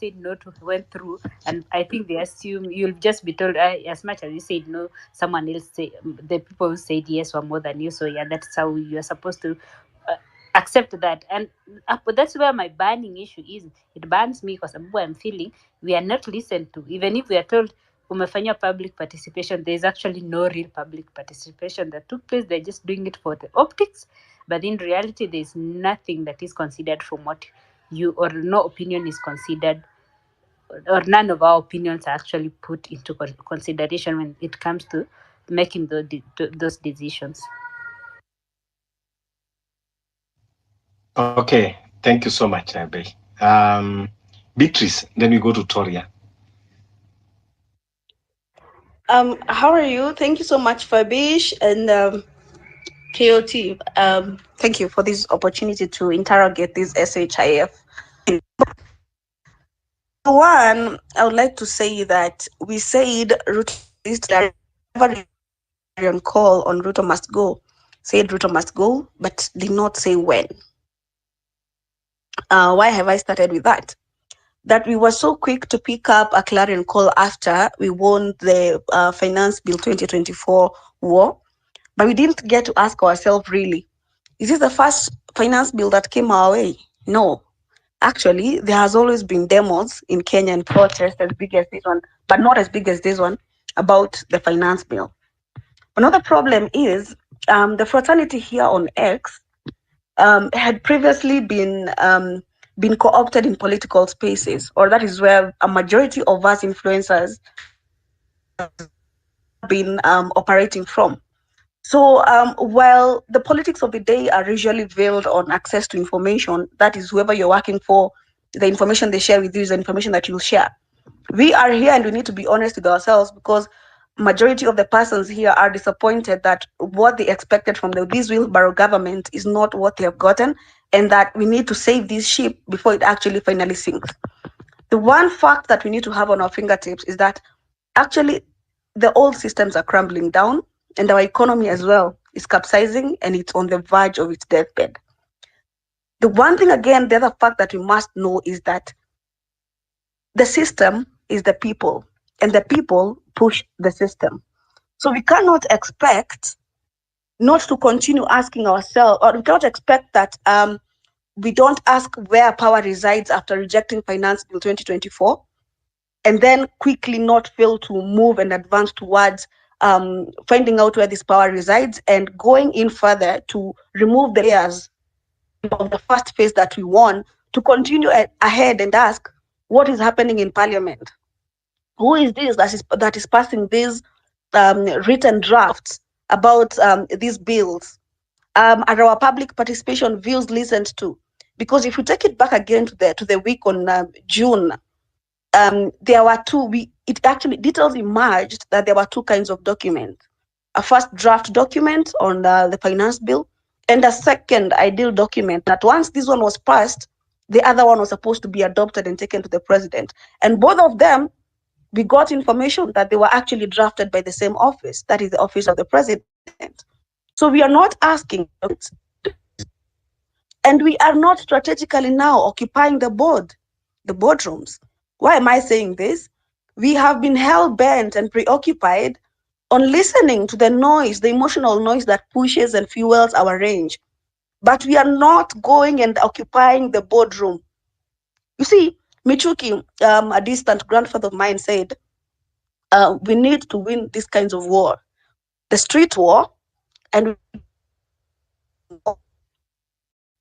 said no to went through, and I think they assume you'll just be told, as much as you said no, someone else say, the people who said yes were more than you. So yeah, that's how you're supposed to uh, accept that. And but that's where my burning issue is. It burns me because I'm feeling we are not listened to, even if we are told umefanya public participation. There is actually no real public participation that took place. They're just doing it for the optics, but in reality there's nothing that is considered from what you, or no opinion is considered, or none of our opinions are actually put into consideration when it comes to making those decisions. Okay, thank you so much, Abe. Beatrice, then we go to Toria. How are you? Thank you so much, Fabish and KOT. Thank you for this opportunity to interrogate this SHIF. One, I would like to say that we said on call on Ruto must go, said Ruto must go, but did not say when. Why have I started with that? That we were so quick to pick up a clarion call after we won the Finance Bill 2024 war, but we didn't get to ask ourselves really, is this the first finance bill that came our way? No. Actually, there has always been demos in Kenya and protests as big as this one, but not as big as this one, about the finance bill. Another problem is the fraternity here on X had previously been co-opted in political spaces, or that is where a majority of us influencers been operating from. So while the politics of the day are usually veiled on access to information, that is whoever you're working for, the information they share with you is the information that you'll share. We are here and we need to be honest with ourselves, because majority of the persons here are disappointed that what they expected from this wheelbarrow government is not what they have gotten, and that we need to save this ship before it actually finally sinks. The one fact that we need to have on our fingertips is that actually the old systems are crumbling down, and our economy as well is capsizing, and it's on the verge of its deathbed. The one thing, again, the other fact that we must know is that the system is the people, and the people push the system. So we cannot expect not to continue asking ourselves, or we cannot expect that we don't ask where power resides after rejecting Finance Bill 2024, and then quickly not fail to move and advance towards finding out where this power resides and going in further to remove the layers of the first phase that we won, to continue ahead and ask what is happening in Parliament. Who is this that is passing these written drafts about these bills? Are our public participation views listened to? Because if we take it back again to the week on June, there were two. It actually details emerged that there were two kinds of documents: a first draft document on the finance bill, and a second ideal document. That once this one was passed, the other one was supposed to be adopted and taken to the president. And both of them, we got information that they were actually drafted by the same office, that is the office of the president. So we are not asking, and we are not strategically now occupying the boardrooms. Why am I saying this? We have been hell bent and preoccupied on listening to the noise, the emotional noise that pushes and fuels our rage. But we are not going and occupying the boardroom. You see, Michuki, a distant grandfather of mine, said, we need to win these kinds of war, the street war, and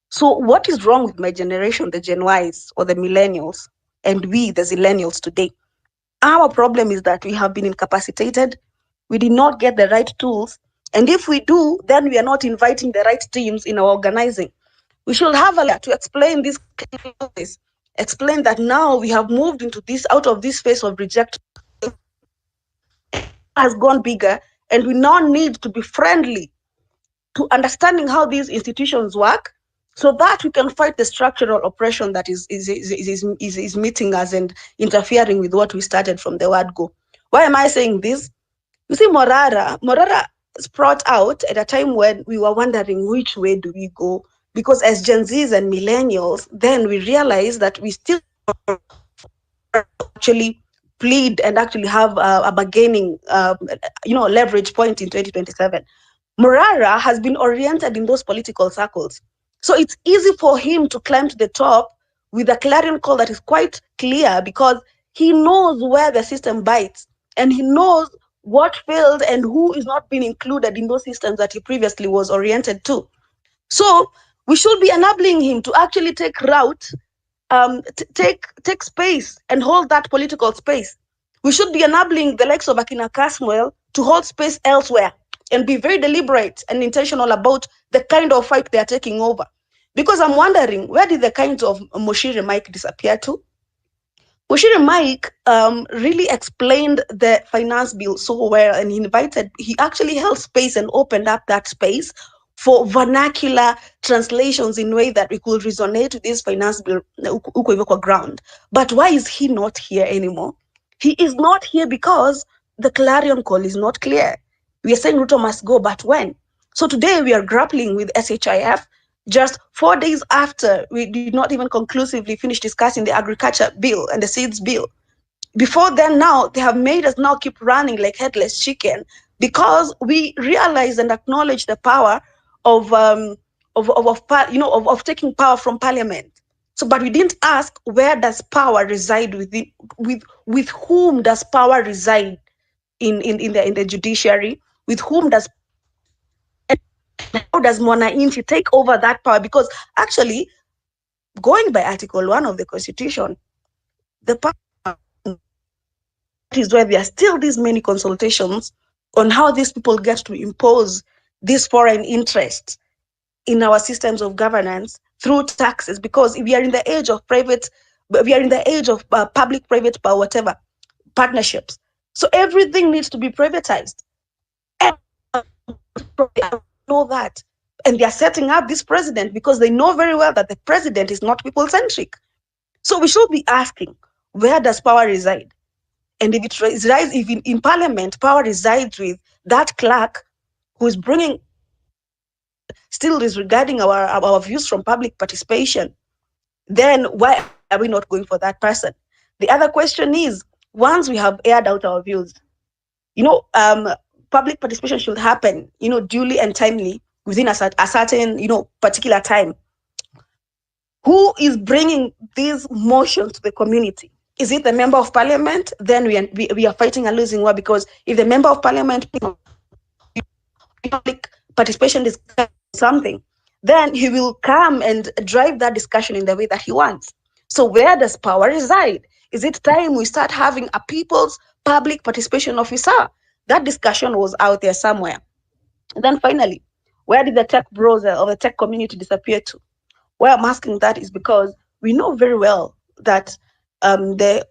so what is wrong with my generation, the Gen Ys or the millennials, and we, the zillennials today? Our problem is that we have been incapacitated. We did not get the right tools. And if we do, then we are not inviting the right teams in our organizing. We should have a to explain this, explain that now we have moved into this, out of this phase of rejection has gone bigger, and we now need to be friendly to understanding how these institutions work, so that we can fight the structural oppression that is meeting us and interfering with what we started from the word go. Why am I saying this? You see, Morara sprout out at a time when we were wondering which way do we go, because as Gen Zs and millennials, then we realized that we still actually plead and actually have a bargaining, leverage point in 2027. Morara has been oriented in those political circles. So it's easy for him to climb to the top with a clarion call that is quite clear, because he knows where the system bites, and he knows what failed and who is not being included in those systems that he previously was oriented to. So we should be enabling him to actually take route, take space and hold that political space. We should be enabling the likes of Akina Caswell to hold space elsewhere and be very deliberate and intentional about the kind of fight they are taking over. Because I'm wondering, where did the kinds of Moshiri Mike disappear to? Moshiri Mike really explained the finance bill so well, and he actually held space and opened up that space for vernacular translations in a way that we could resonate with this finance bill ground. But why is he not here anymore? He is not here because the clarion call is not clear. We are saying Ruto must go, but when? So today we are grappling with SHIF just 4 days after we did not even conclusively finish discussing the agriculture bill and the seeds bill. Before then, now they have made us now keep running like headless chicken, because we realize and acknowledge the power of taking power from parliament. So, but we didn't ask, where does power reside within, with whom does power reside in the judiciary? With whom does, how does Mwananchi take over that power? Because actually, going by Article 1 of the Constitution, the power is where there are still these many consultations on how these people get to impose these foreign interests in our systems of governance through taxes. Because we are in the age of public-private, whatever partnerships. So everything needs to be privatized. And know that. And they are setting up this president because they know very well that the president is not people-centric. So we should be asking, where does power reside? And if it resides, if in parliament, power resides with that clerk who is bringing, still disregarding our views from public participation, then why are we not going for that person? The other question is, once we have aired out our views, public participation should happen, duly and timely within a certain, particular time. Who is bringing these motions to the community? Is it the member of parliament? Then we are fighting a losing war, because if the member of parliament public participation is something, then he will come and drive that discussion in the way that he wants. So where does power reside? Is it time we start having a people's public participation officer? That discussion was out there somewhere. And then finally, where did the tech browser or the tech community disappear to? Why I'm asking that is because we know very well that the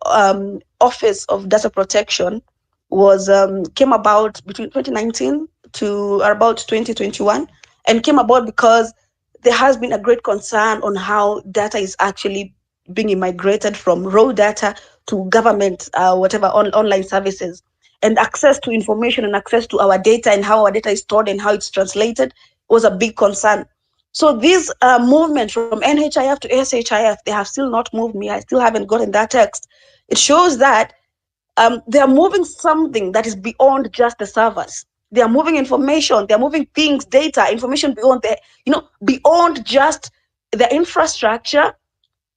Office of Data Protection was came about between 2019 to about 2021, and came about because there has been a great concern on how data is actually being migrated from raw data to government, online services, and access to information and access to our data and how our data is stored and how it's translated was a big concern. So this movement from NHIF to SHIF, they have still not moved me. I still haven't gotten that text. It shows that they are moving something that is beyond just the servers. They are moving information. They are moving things, data, information beyond beyond just the infrastructure.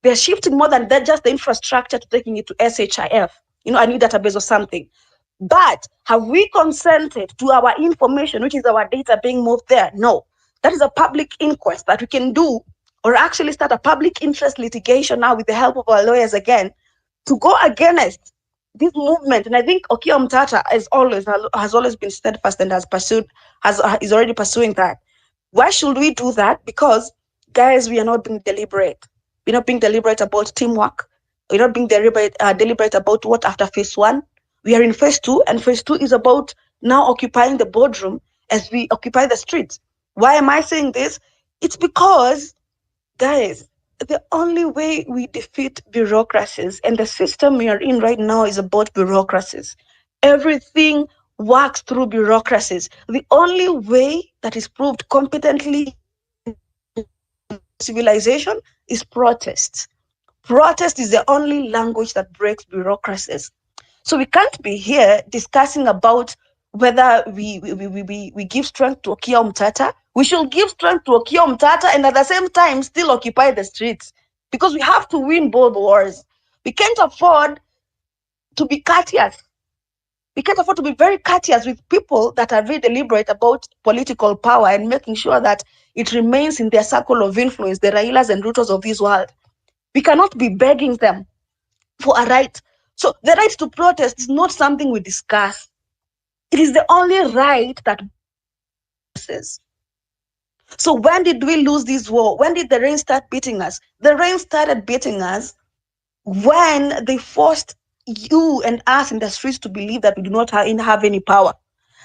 They're shifting more than that, just the infrastructure, to taking it to SHIF, a new database or something. But have we consented to our information, which is our data, being moved there? No. That is a public inquest that we can do, or actually start a public interest litigation now with the help of our lawyers again, to go against this movement. And I think Okiya Mtata has always been steadfast and is already pursuing that. Why should we do that? Because, guys, we are not being deliberate. We're not being deliberate about teamwork. We're not being deliberate about what after phase 1. We are in phase 2, and phase 2 is about now occupying the boardroom as we occupy the streets. Why am I saying this? It's because, guys, the only way we defeat bureaucracies, and the system we are in right now is about bureaucracies. Everything works through bureaucracies. The only way that is proved competently civilization is protests. Protest is the only language that breaks bureaucracies. So we can't be here discussing about whether we give strength to Okia Mtata. We should give strength to Okia Mtata and at the same time still occupy the streets, because we have to win both wars. We can't afford to be courteous. We can't afford to be very courteous with people that are very deliberate about political power and making sure that it remains in their circle of influence, the Railas and Rutos of this world. We cannot be begging them for a right. So the right to protest is not something we discuss. It is the only right that says. So when did we lose this war? When did the rain start beating us? The rain started beating us when they forced you and us in the streets to believe that we do not have any power.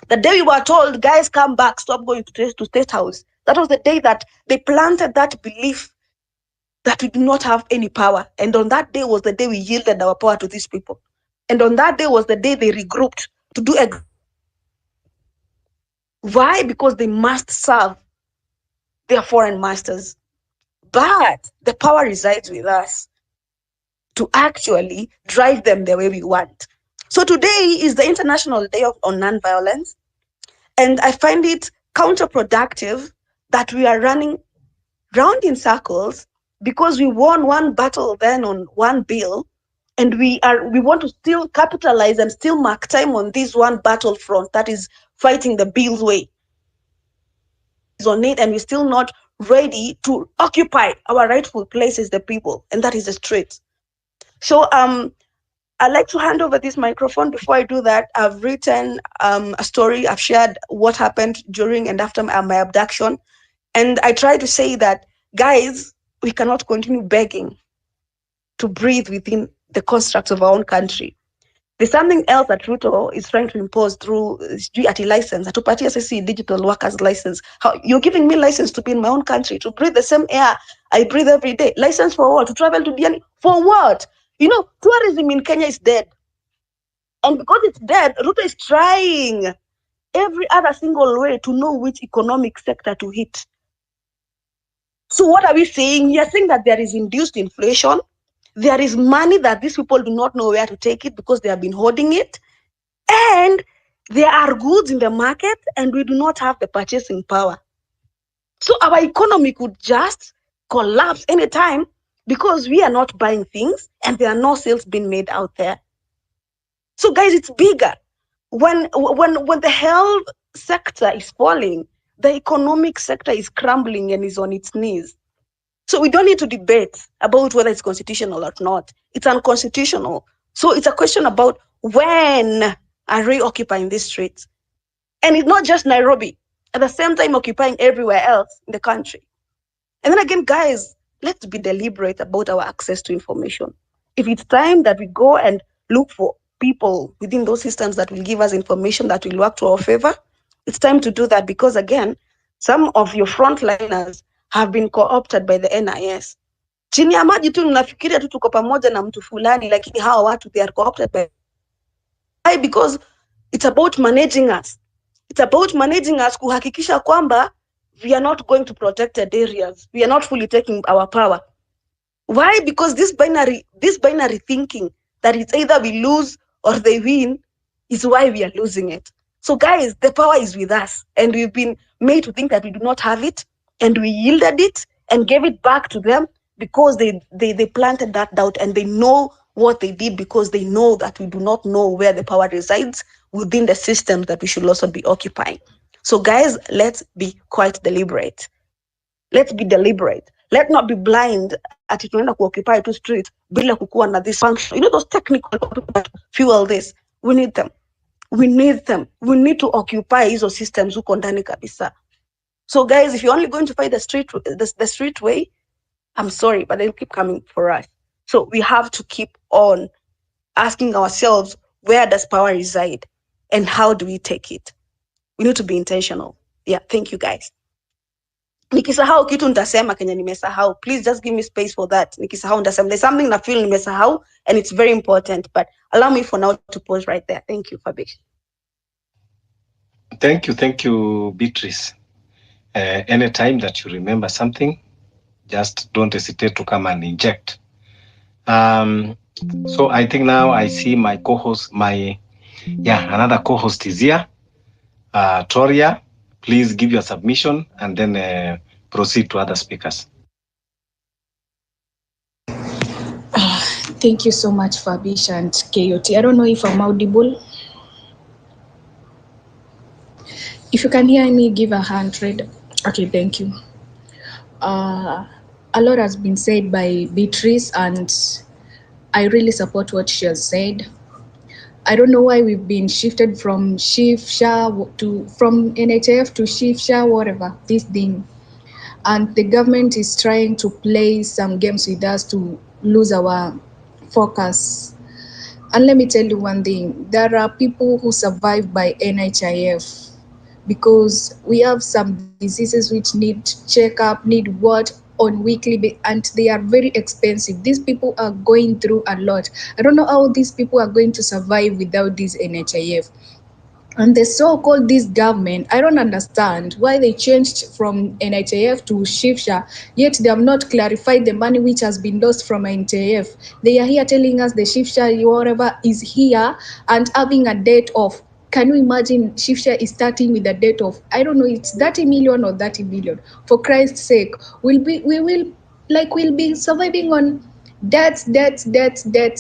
The day we were told, guys, come back, stop going to State House, that was the day that they planted that belief that we do not have any power. And on that day was the day we yielded our power to these people. And on that day was the day they regrouped to do why? Because they must serve their foreign masters. But the power resides with us to actually drive them the way we want. So today is the International Day on Nonviolence. And I find it counterproductive that we are running round in circles because we won one battle then on one bill, and we want to still capitalize and still mark time on this one battlefront, that is fighting the bill's way on it, and we're still not ready to occupy our rightful place as the people, and that is the streets. So I'd like to hand over this microphone. Before I do that, I've written a story. I've shared what happened during and after my abduction. And I try to say that, guys, we cannot continue begging to breathe within the constructs of our own country. There's something else that Ruto is trying to impose through GRT license, atupatia sisi digital workers license. How you're giving me license to be in my own country, to breathe the same air I breathe every day. License for what? To travel to Diani? For what? You know, tourism in Kenya is dead. And because it's dead, Ruto is trying every other single way to know which economic sector to hit. So what are we saying? We are saying that there is induced inflation. There is money that these people do not know where to take it because they have been hoarding it. And there are goods in the market and we do not have the purchasing power. So our economy could just collapse anytime because we are not buying things and there are no sales being made out there. So guys, it's bigger. When the health sector is falling, the economic sector is crumbling and is on its knees. So we don't need to debate about whether it's constitutional or not. It's unconstitutional. So it's a question about when are we occupying these streets? And it's not just Nairobi, at the same time occupying everywhere else in the country. And then again, guys, let's be deliberate about our access to information. If it's time that we go and look for people within those systems that will give us information that will work to our favor, it's time to do that, because again, some of your frontliners have been co-opted by the NIS. Chini ya maji tu mnafikiria tu tuko pamoja na mtu fulani, lakini hawa watu, they are co-opted by. Why? Because it's about managing us. It's about managing us, kuhakikisha kwamba we are not going to protected areas. We are not fully taking our power. Why? Because this binary thinking that it's either we lose or they win is why we are losing it. So guys, the power is with us and we've been made to think that we do not have it, and we yielded it and gave it back to them because they planted that doubt, and they know what they did because they know that we do not know where the power resides within the systems that we should also be occupying. So guys, let's be quite deliberate. Let's be deliberate. Let's not be blind at tunaenda kuoccupy two streets bila kukuwa na this function. You know those technical that fuel this. We need them. We need them. We need to occupy hizo systems huko ndani kabisa. So guys, if you're only going to fight the street way, I'm sorry, but they'll keep coming for us. So we have to keep on asking ourselves, where does power reside and how do we take it? We need to be intentional. Yeah, thank you guys. Nikisahau kitu nitasema Kenya nimesahau. Please just give me space for that. Nikisahau nitasema. There's something I feel nimesahau and it's very important, but allow me for now to pause right there. Thank you, Fabish. Thank you, Beatrice. Anytime that you remember something, just don't hesitate to come and inject. So I think now I see my co-host, another co-host is here. Toria, please give your submission and then proceed to other speakers. Thank you so much, Fabish and KOT. I don't know if I'm audible. If you can hear me, give 100. Okay, thank you. A lot has been said by Beatrice, and I really support what she has said. I don't know why we've been shifted from from NHF to SHA, whatever, this thing. And the government is trying to play some games with us to lose our focus. And let me tell you one thing, there are people who survive by NHIF because we have some diseases which need checkup, need what on weekly, and they are very expensive. These people are going through a lot. I don't know how these people are going to survive without this NHIF. And the so-called this government, I don't understand why they changed from NHIF to SHA, yet they have not clarified the money which has been lost from NHIF. They are here telling us the SHA, whatever, is here and having a date of, can you imagine SHA is starting with a date of, I don't know, it's 30 million or 30 billion. For Christ's sake, we'll be surviving on debts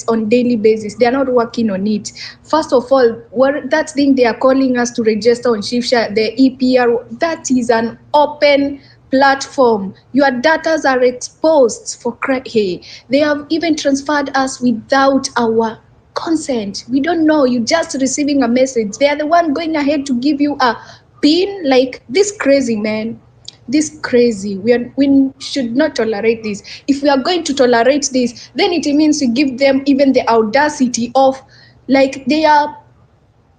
on daily basis. They are not working on it. First of all, what that thing they are calling us to register on SHA, the EPR, that is an open platform. Your data are exposed for hey. They have even transferred us without our consent. We don't know. You just receiving a message. They are the one going ahead to give you a pin. Like this crazy, man. This crazy. We should not tolerate this. If we are going to tolerate this, then it means we give them even the audacity of, like, they are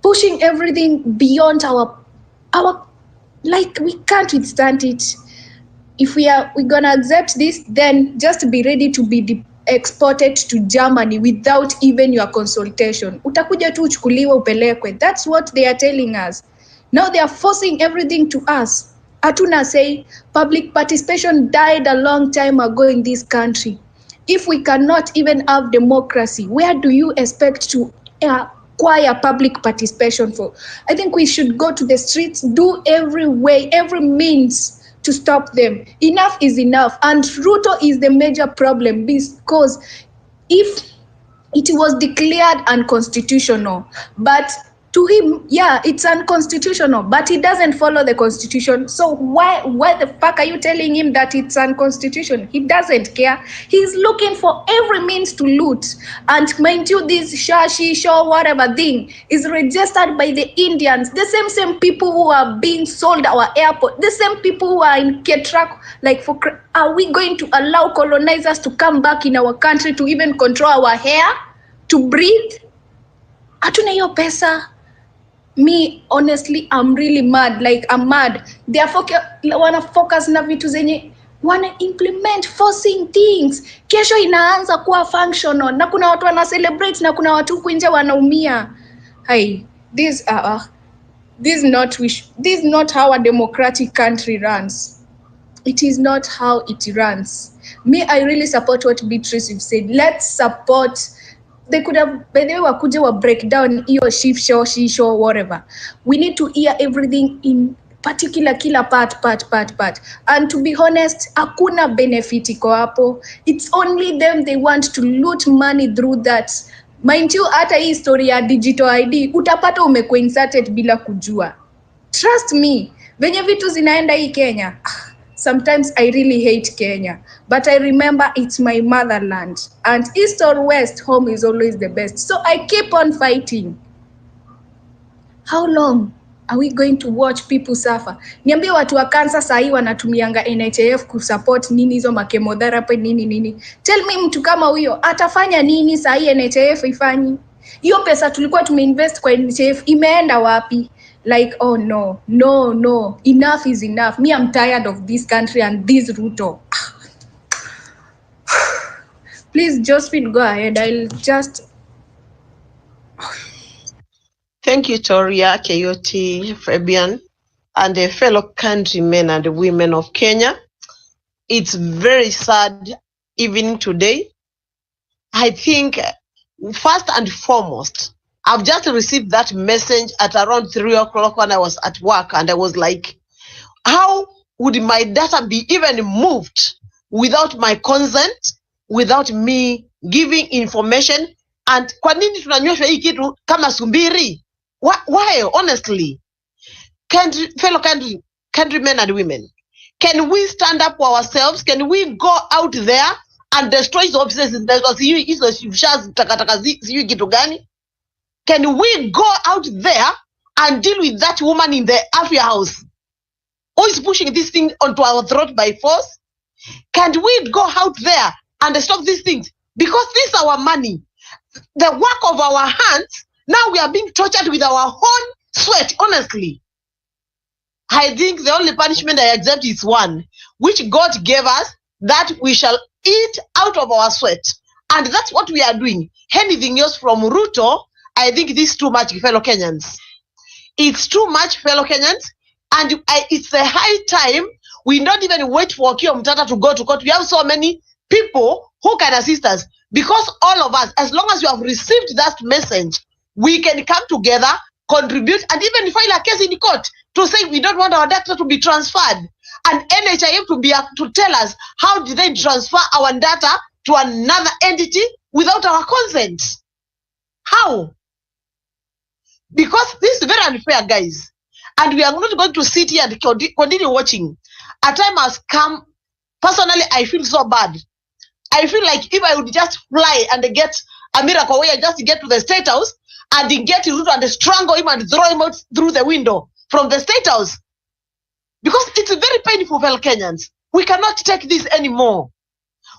pushing everything beyond our like, we can't withstand it. If we're gonna accept this, then just be ready to be exported to Germany without even your consultation. Utakuja tu uchukuliwe upelekwe. That's what they are telling us. Now they are forcing everything to us. Hatuna say. Public participation died a long time ago in this country. If we cannot even have democracy, where do you expect to acquire public participation for? I think we should go to the streets, do every way, every means to stop them. Enough is enough. And Ruto is the major problem because if it was declared unconstitutional, but to him, yeah, it's unconstitutional, but he doesn't follow the constitution. So why the fuck are you telling him that it's unconstitutional? He doesn't care. He's looking for every means to loot. And mind you, this SHA, whatever thing is registered by the Indians, the same people who are being sold our airport, the same people who are in Ketrak. Like, are we going to allow colonizers to come back in our country to even control our hair, to breathe? Hatuna hiyo pesa. Me, honestly, I'm really mad. Like, I'm mad. They are wanna focus na vitu zenye wanna implement forcing things. Kesho inaanza kuwa functional na kuna watu wana celebrate na kuna watu kuinje wanaumia. Hey, this is not how a democratic country runs. It is not how it runs. Me, I really support what Beatrice you've said. Let's support. They could have, by the way, wakuja break down your SHA, SHA, whatever. We need to hear everything in particular kila part. And to be honest, hakuna benefit iko hapo. It's only them, they want to loot money through that. Mind you, hata hii story ya digital ID, utapata umekuwa inserted bila kujua. Trust me, venye vitu zinaenda hii Kenya. Sometimes I really hate Kenya, but I remember it's my motherland, and east or west, home is always the best. So I keep on fighting. How long are we going to watch people suffer? Niambie watu wa cancer sahi wanatumianga NHIF kusupport nini hizo chemotherapy nini. Tell me mtu kama huyo atafanya nini sahi NHIF ifanyi? Hiyo pesa tulikuwa tumeinvest kwa NHIF imeenda wapi? Like, oh no, enough is enough. Me, I'm tired of this country and this Ruto. Please, Josephine, go ahead. I'll just... Thank you, Toria, KOT, Fabian, and the fellow countrymen and women of Kenya. It's very sad, even today, I think first and foremost, I've just received that message at around 3 o'clock when I was at work, and I was like, how would my data be even moved without my consent, without me giving information? And kwa nini tunanyoshwa hii kitu kama sumbiri? Why, honestly? Fellow countrymen and women, can we stand up for ourselves? Can we go out there and destroy the offices? Can we go out there and deal with that woman in the Afia house who is pushing this thing onto our throat by force? Can we go out there and stop these things? Because this is our money, the work of our hands. Now we are being tortured with our own sweat, honestly. I think the only punishment I accept is one, which God gave us, that we shall eat out of our sweat. And that's what we are doing. Anything else from Ruto, I think this is too much, fellow Kenyans. It's too much, fellow Kenyans. And it's a high time we don't even wait for Kio Mtata to go to court. We have so many people who can assist us. Because all of us, as long as you have received that message, we can come together, contribute, and even file a case in the court to say we don't want our data to be transferred. And NHIF to tell us how did they transfer our data to another entity without our consent. How? Because this is very unfair, guys. And we are not going to sit here and continue watching. A time has come. Personally, I feel so bad. I feel like if I would just fly and get a miracle where I just get to the State House and get Ruto and strangle him and throw him out through the window from the State House. Because it's very painful for Kenyans. We cannot take this anymore.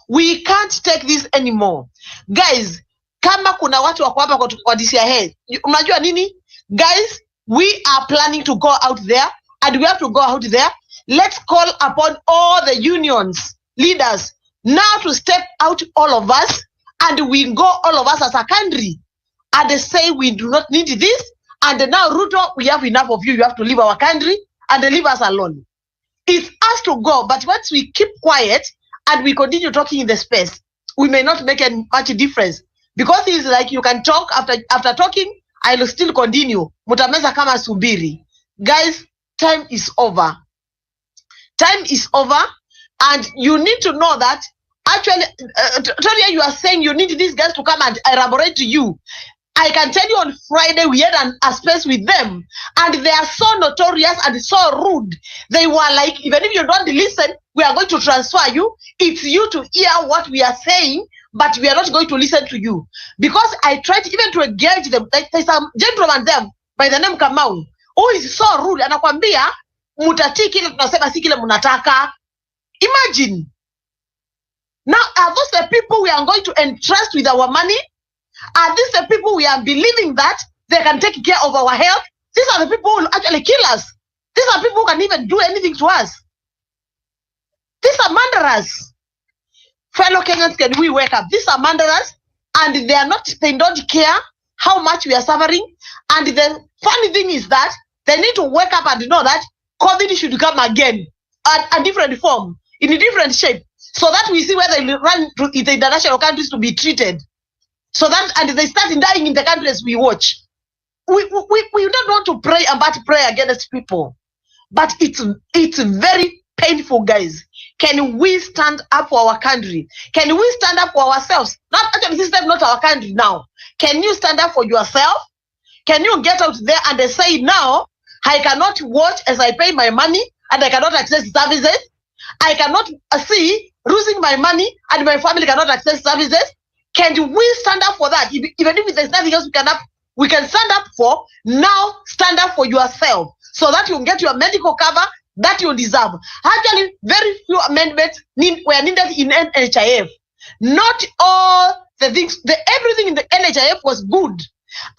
We can't take this anymore. Guys, kama kuna watu wako hapa kwa DCI, unajua nini? Guys, we are planning to go out there, and we have to go out there. Let's call upon all the unions, leaders, now to step out, all of us, and we go all of us as a country, and they say we do not need this, and now Ruto, we have enough of you, you have to leave our country, and leave us alone. It's us to go, but once we keep quiet, and we continue talking in the space, we may not make any much difference. Because it's like you can talk, after talking, I will still continue. Mutameza kama subiri. Guys, time is over. Time is over, and you need to know that actually, Toria, you are saying you need these guys to come and elaborate to you. I can tell you on Friday we had a space with them, and they are so notorious and so rude. They were like, even if you don't listen, we are going to transfer you. It's you to hear what we are saying, but we are not going to listen to you. Because I tried even to engage them. Like, there's some gentleman there by the name Kamau, who is so rude. Anakwambia, mutatii kile tunasema si kile munataka. Imagine. Now, are those the people we are going to entrust with our money? Are these the people we are believing that they can take care of our health? These are the people who will actually kill us. These are people who can even do anything to us. These are murderers. Fellow Kenyans, can we wake up? These are murderers, and they don't care how much we are suffering. And the funny thing is that they need to wake up and know that COVID should come again at a different form, in a different shape, so that we see whether they run to the international countries to be treated. So that, and they start dying in the countries we watch. We don't want to pray about prayer against people, but it's very painful, guys. Can we stand up for our country? Can we stand up for ourselves? Not actually, this is not our country now. Can you stand up for yourself? Can you get out there and say, now I cannot watch as I pay my money and I cannot access services? I cannot see losing my money and my family cannot access services? Can we stand up for that? Even if there's nothing else we can stand up for, now stand up for yourself so that you get your medical cover that you deserve. Actually, very few amendments were needed in NHIF. Not all the things, everything in the NHIF was good.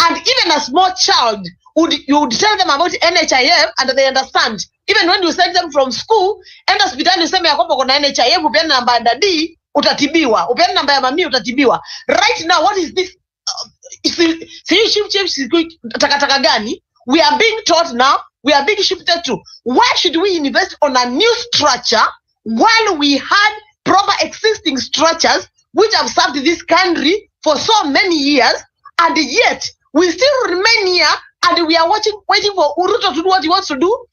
And even a small child, you would tell them about NHIF and they understand. Even when you send them from school, and hospitali useme ya kwamba kuna NHIF, upeane namba ya dadi, utatibiwa. Upeane namba ya mami, utatibiwa. Right now, what is this? Takataka gani? We are being taught now, we are being shifted to, why should we invest on a new structure while we had proper existing structures which have served this country for so many years, and yet we still remain here and we are waiting for Ruto to do what he wants to do?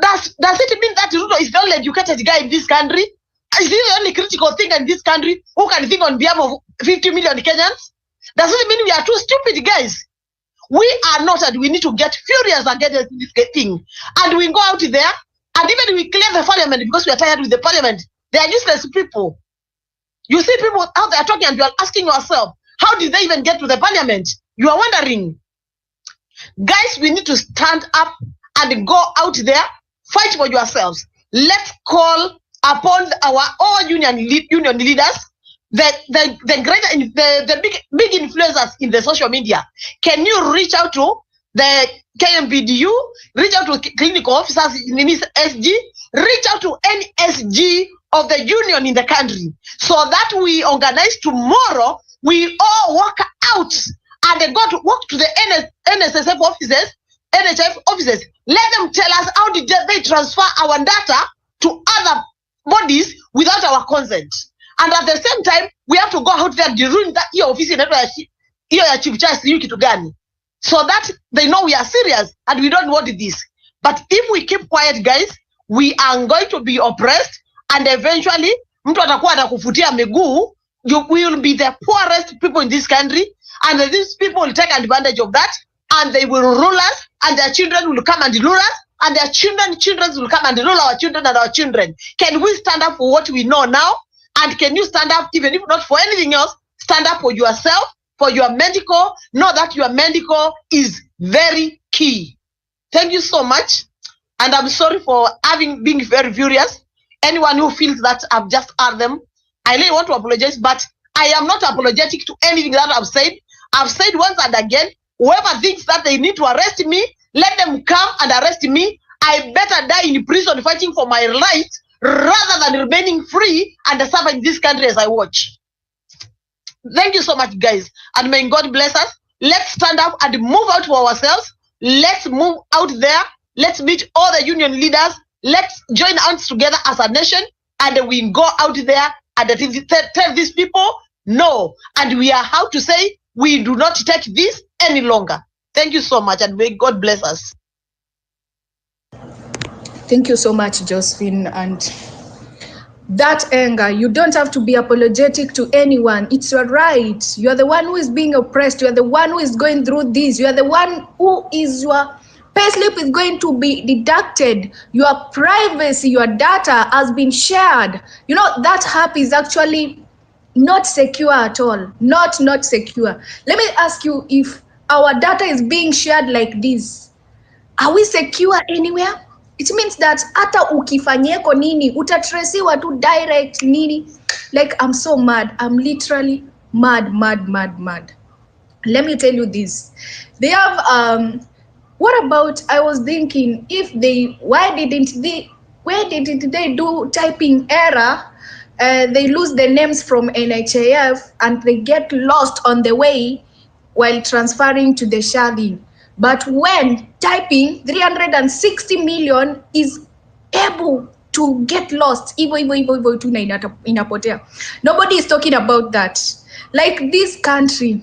Does it mean that Ruto is the only educated guy in this country? Is he the only critical thinker in this country who can think on behalf of 50 million Kenyans? Does it mean we are too stupid, guys? We are not, and we need to get furious against this thing. And we go out there, and even we clear the parliament because we are tired with the parliament. They are useless people. You see people out there talking, and you are asking yourself, how did they even get to the parliament? You are wondering. Guys, we need to stand up and go out there, fight for yourselves. Let's call upon our all union leaders, the big influencers in the social media. Can you reach out to the KMPDU, reach out to clinical officers in this SG, reach out to any SG of the union in the country, so that we organize tomorrow, we all walk out and go to walk to the NSSF offices, NHF offices. Let them tell us how did they transfer our data to other bodies without our consent. And at the same time, we have to go out there during that year office so that they know we are serious and we don't want this. But if we keep quiet, guys, we are going to be oppressed, and eventually you will be the poorest people in this country, and these people will take advantage of that, and they will rule us, and their children will come and rule us, and their children will come and rule our children and our children. Can we stand up for what we know now? And can you stand up, even if not for anything else, stand up for yourself, for your medical? Know that your medical is very key. Thank you so much. And I'm sorry for being very furious. Anyone who feels that I've just heard them, I really want to apologize, but I am not apologetic to anything that I've said. I've said once and again, whoever thinks that they need to arrest me, let them come and arrest me. I better die in prison fighting for my rights rather than remaining free and serving this country as I watch. Thank you so much, guys, and may God bless us. Let's stand up and move out for ourselves. Let's move out there. Let's meet all the union leaders. Let's join hands together as a nation, and we go out there and tell these people no. And we are how to say we do not take this any longer. Thank you so much, and may God bless us. Thank you so much, Josephine. And that anger, you don't have to be apologetic to anyone. It's your right. You are the one who is being oppressed. You are the one who is going through this. You are the one who is your payslip is going to be deducted. Your privacy, your data has been shared. You know, that app is actually not secure at all. Not secure. Let me ask you, if our data is being shared like this, are we secure anywhere? It means that hata ukifanyeko nini, utatresiwa tu direct nini. Like, I'm so mad. I'm literally mad. Let me tell you this. They have, what about, I was thinking, where didn't they do typing error? They lose the names from NHIF and they get lost on the way while transferring to the Shadin. But when typing 360 million is able to get lost, nobody is talking about that. Like, this country,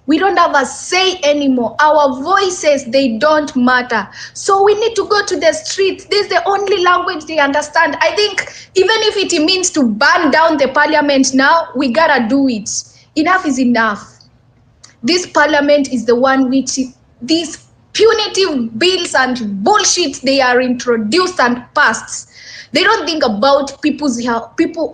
we don't have a say anymore. Our voices, they don't matter. So we need to go to the streets. This is the only language they understand. I think even if it means to burn down the parliament now, we gotta do it. Enough is enough. This parliament is the one which these punitive bills and bullshit they are introduced and passed. They don't think about people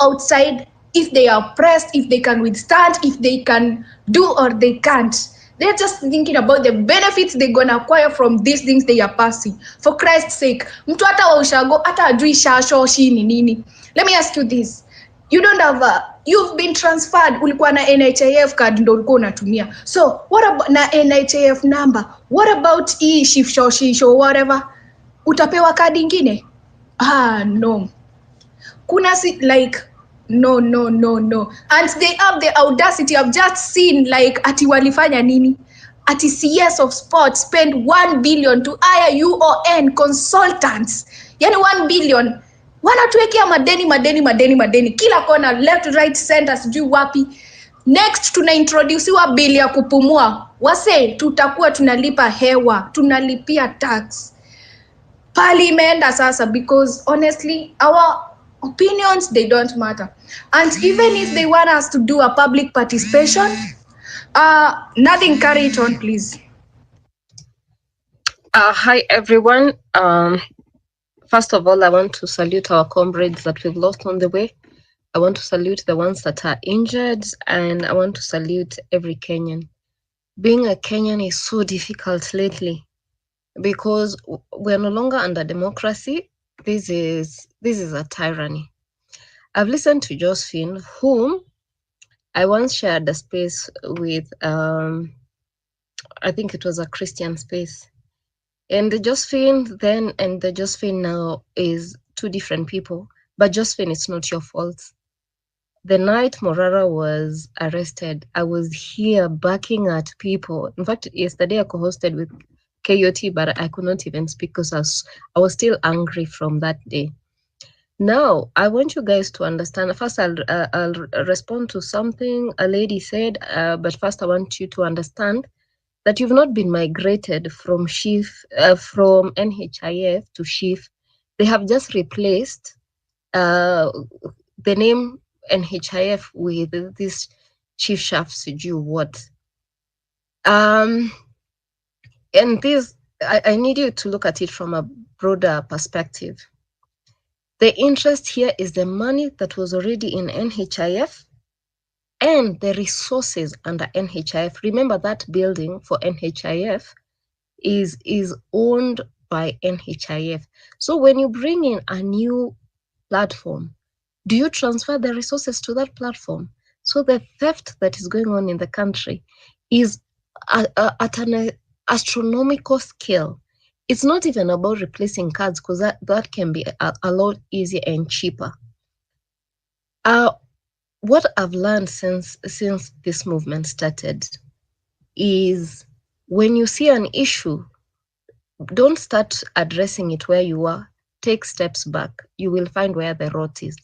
outside, if they are oppressed, if they can withstand, if they can do or they can't. They're just thinking about the benefits they're gonna acquire from these things they are passing. For Christ's sake, mtu hata wa ushago hata ajui shasho shini nini. Let me ask you this. You've been transferred, ulikuwa na NHIF card ndo ulikuwa unatumia. So what about na NHIF number? What about shisho whatever? Utapewa card ingine? No. Kuna no. And they have the audacity. I've just seen ati walifanya nini? Ati CS of Sports spend 1 billion to hire UON consultants. Yani 1 billion. Wanatuwekea madeni kila kona, left, right, center, sijui wapi. Next tunaintroduciwa bili ya kupumua. Wase tutakuwa tunalipa hewa, tunalipia tax. Pali imeenda sasa, because honestly our opinions, they don't matter. And even if they want us to do a public participation, nothing, carry it on please. Hi everyone. First of all, I want to salute our comrades that we've lost on the way. I want to salute the ones that are injured, and I want to salute every Kenyan. Being a Kenyan is so difficult lately because we're no longer under democracy. This is a tyranny. I've listened to Josephine, whom I once shared a space with. I think it was a Christian space. And the Josephine then and the Josephine now is two different people. But Josephine, it's not your fault. The night Morara was arrested, I was here barking at people. In fact, yesterday I co-hosted with KOT, but I could not even speak because I was still angry from that day. Now, I want you guys to understand. First, I'll respond to something a lady said, but first I want you to understand that you've not been migrated from from NHIF to Shif. They have just replaced the name NHIF with this chief shafts you what. And this, I need you to look at it from a broader perspective. The interest here is the money that was already in NHIF and the resources under NHIF. Remember that building for NHIF is owned by NHIF. So when you bring in a new platform, do you transfer the resources to that platform? So the theft that is going on in the country is at an astronomical scale. It's not even about replacing cards, because that can be a lot easier and cheaper. What I've learned since this movement started is when you see an issue, don't start addressing it where you are. Take steps back. You will find where the rot is.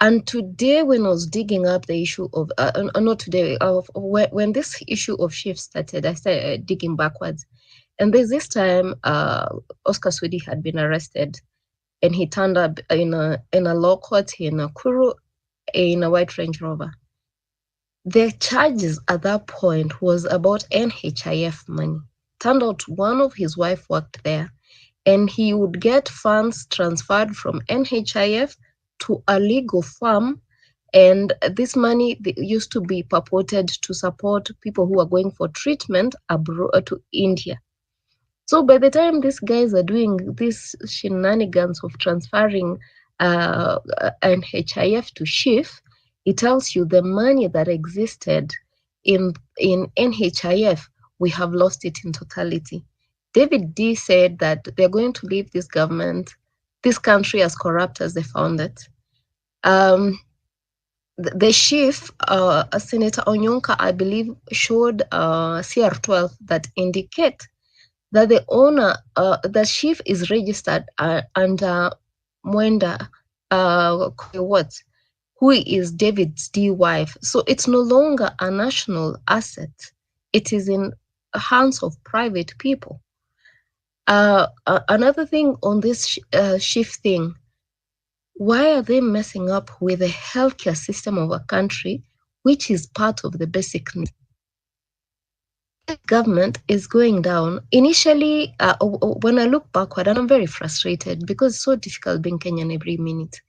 And today, when I was digging up the issue of, not today, when this issue of Shif started, I started digging backwards. And there's this time, Oscar Swedi had been arrested, and he turned up in a law court in Nakuru in a white Range Rover. The charges at that point was about NHIF money. Turned out one of his wife worked there, and he would get funds transferred from NHIF to a legal firm, and this money used to be purported to support people who are going for treatment abroad to India. So by the time these guys are doing these shenanigans of transferring NHIF to Shif, it tells you the money that existed in NHIF, we have lost it in totality. David D said that they're going to leave this government, this country, as corrupt as they found it. The Shif, Senator Onyonka, I believe, showed CR12 that indicate that the owner, the Shif is registered under Mwenda who is David's D wife. So it's no longer a national asset. It is in hands of private people. Another thing on this Shif thing, why are they messing up with the healthcare system of a country, which is part of the basic needs? Government is going down. Initially, when I look backward, and I'm very frustrated because it's so difficult being Kenyan every minute.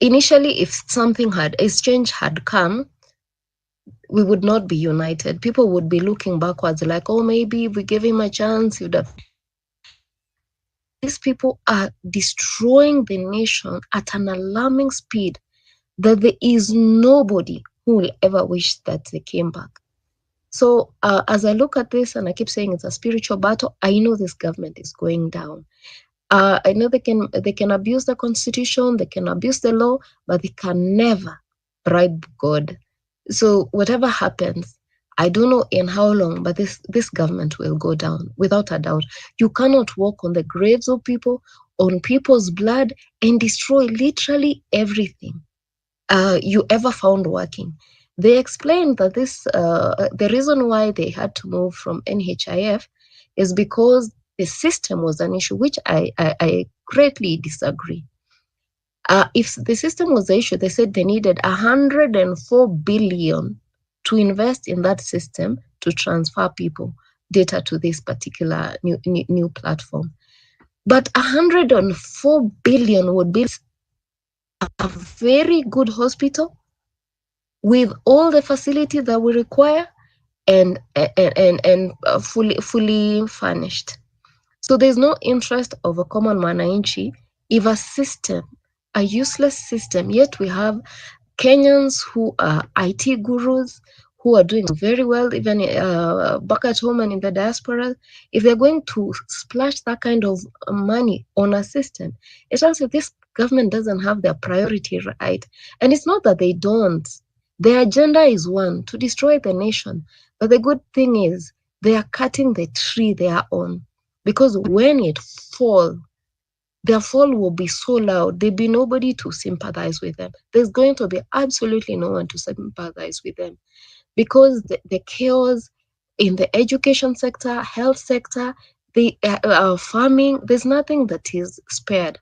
Initially, if something exchange had come, we would not be united. People would be looking backwards like, oh, maybe if we gave him a chance, he would have. These people are destroying the nation at an alarming speed that there is nobody who will ever wish that they came back. So as I look at this, and I keep saying it's a spiritual battle, I know this government is going down. I know they can abuse the constitution, they can abuse the law, but they can never bribe God. So whatever happens, I don't know in how long, but this government will go down without a doubt. You cannot walk on the graves of people, on people's blood, and destroy literally everything. you ever found working. They explained that the reason why they had to move from NHIF is because the system was an issue, which I greatly disagree. If the system was the issue, they said they needed 104 billion to invest in that system to transfer people data to this particular new platform. But 104 billion would be a very good hospital with all the facilities that we require and fully furnished. So there's no interest of a common mwananchi if a system, a useless system, yet we have Kenyans who are IT gurus who are doing very well, even back at home and in the diaspora. If they're going to splash that kind of money on a system, it tells you this government doesn't have their priority right. And it's not that they don't. Their agenda is one, to destroy the nation. But the good thing is they are cutting the tree they are on. Because when it falls, their fall will be so loud, there'll be nobody to sympathize with them. There's going to be absolutely no one to sympathize with them because the chaos in the education sector, health sector, the farming, there's nothing that is spared.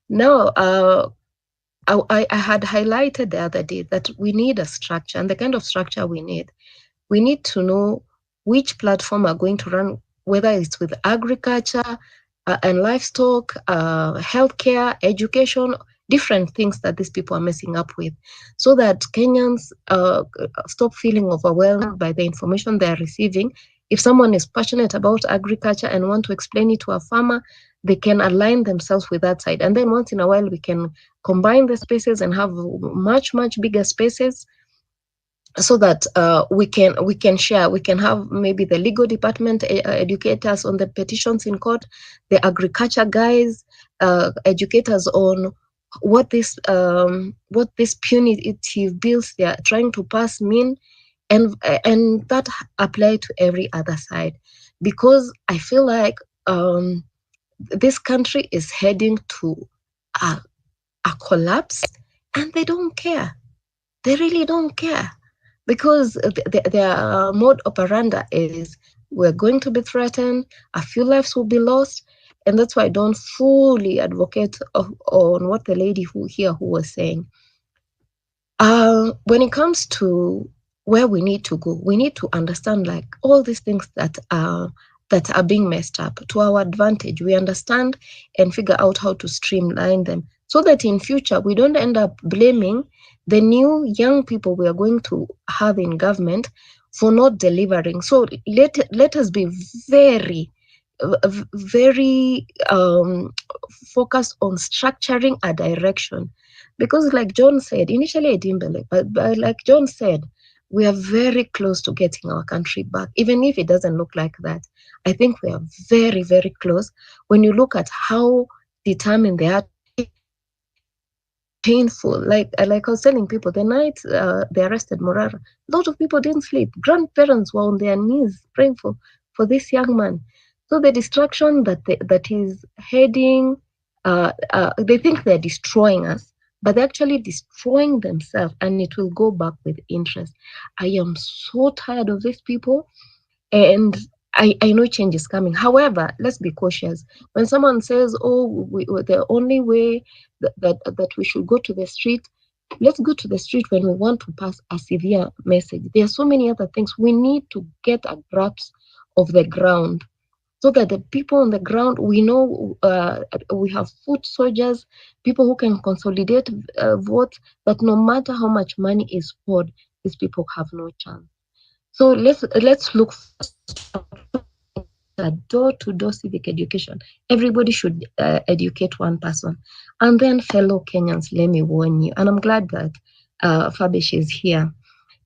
Now, I had highlighted the other day that we need a structure, and the kind of structure we need to know which platform are going to run, whether it's with agriculture and livestock, healthcare, education, different things that these people are messing up with, so that Kenyans stop feeling overwhelmed by the information they're receiving. If someone is passionate about agriculture and want to explain it to a farmer, they can align themselves with that side. And then once in a while, we can combine the spaces and have much bigger spaces so that we can share. We can have maybe the legal department educate us on the petitions in court, the agriculture guys educate us on what this punitive bills they are trying to pass mean, and that apply to every other side, because I feel like this country is heading to a collapse, and they don't care. They really don't care, because their mode operandi is we're going to be threatened, a few lives will be lost, and that's why I don't fully advocate on what the lady who was saying. When it comes to where we need to go, we need to understand like all these things that are being messed up to our advantage. We understand and figure out how to streamline them so that in future we don't end up blaming the new young people we are going to have in government for not delivering. So let us be very focused on structuring a direction, because like John said, initially I didn't believe, but like John said, we are very close to getting our country back, even if it doesn't look like that. I think we are very, very close. When you look at how determined they are to be painful, like I was telling people, the night they arrested Morara, a lot of people didn't sleep. Grandparents were on their knees praying for this young man. So the destruction that is heading, they think they're destroying us, but they're actually destroying themselves, and it will go back with interest. I am so tired of these people, and I know change is coming. However, let's be cautious. When someone says, oh, the only way that we should go to the street, let's go to the street when we want to pass a severe message. There are so many other things. We need to get a grasp of the ground, so that the people on the ground, we know we have foot soldiers, people who can consolidate votes, but no matter how much money is poured, these people have no chance. So let's look for a door-to-door civic education. Everybody should educate one person. And then fellow Kenyans, let me warn you, and I'm glad that Fabish is here.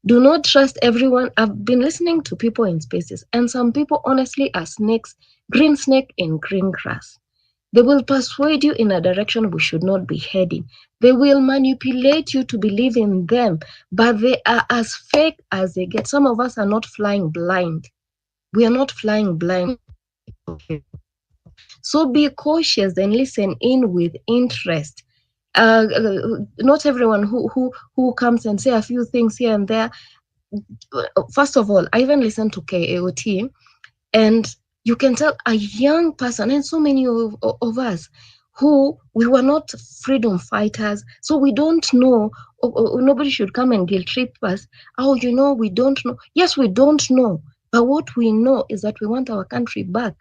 Do not trust everyone. I've been listening to people in spaces, and some people honestly are snakes, green snake in green grass. They will persuade you in a direction we should not be heading. They will manipulate you to believe in them, but they are as fake as they get. Some of us are not flying blind. We are not flying blind. So be cautious and listen in with interest. Not everyone who comes and say a few things here and there. First of all, I even listen to KAOT, and you can tell a young person, and so many of us who we were not freedom fighters, so we don't know. Nobody should come and guilt trip us. Oh, we don't know. Yes, we don't know, but what we know is that we want our country back,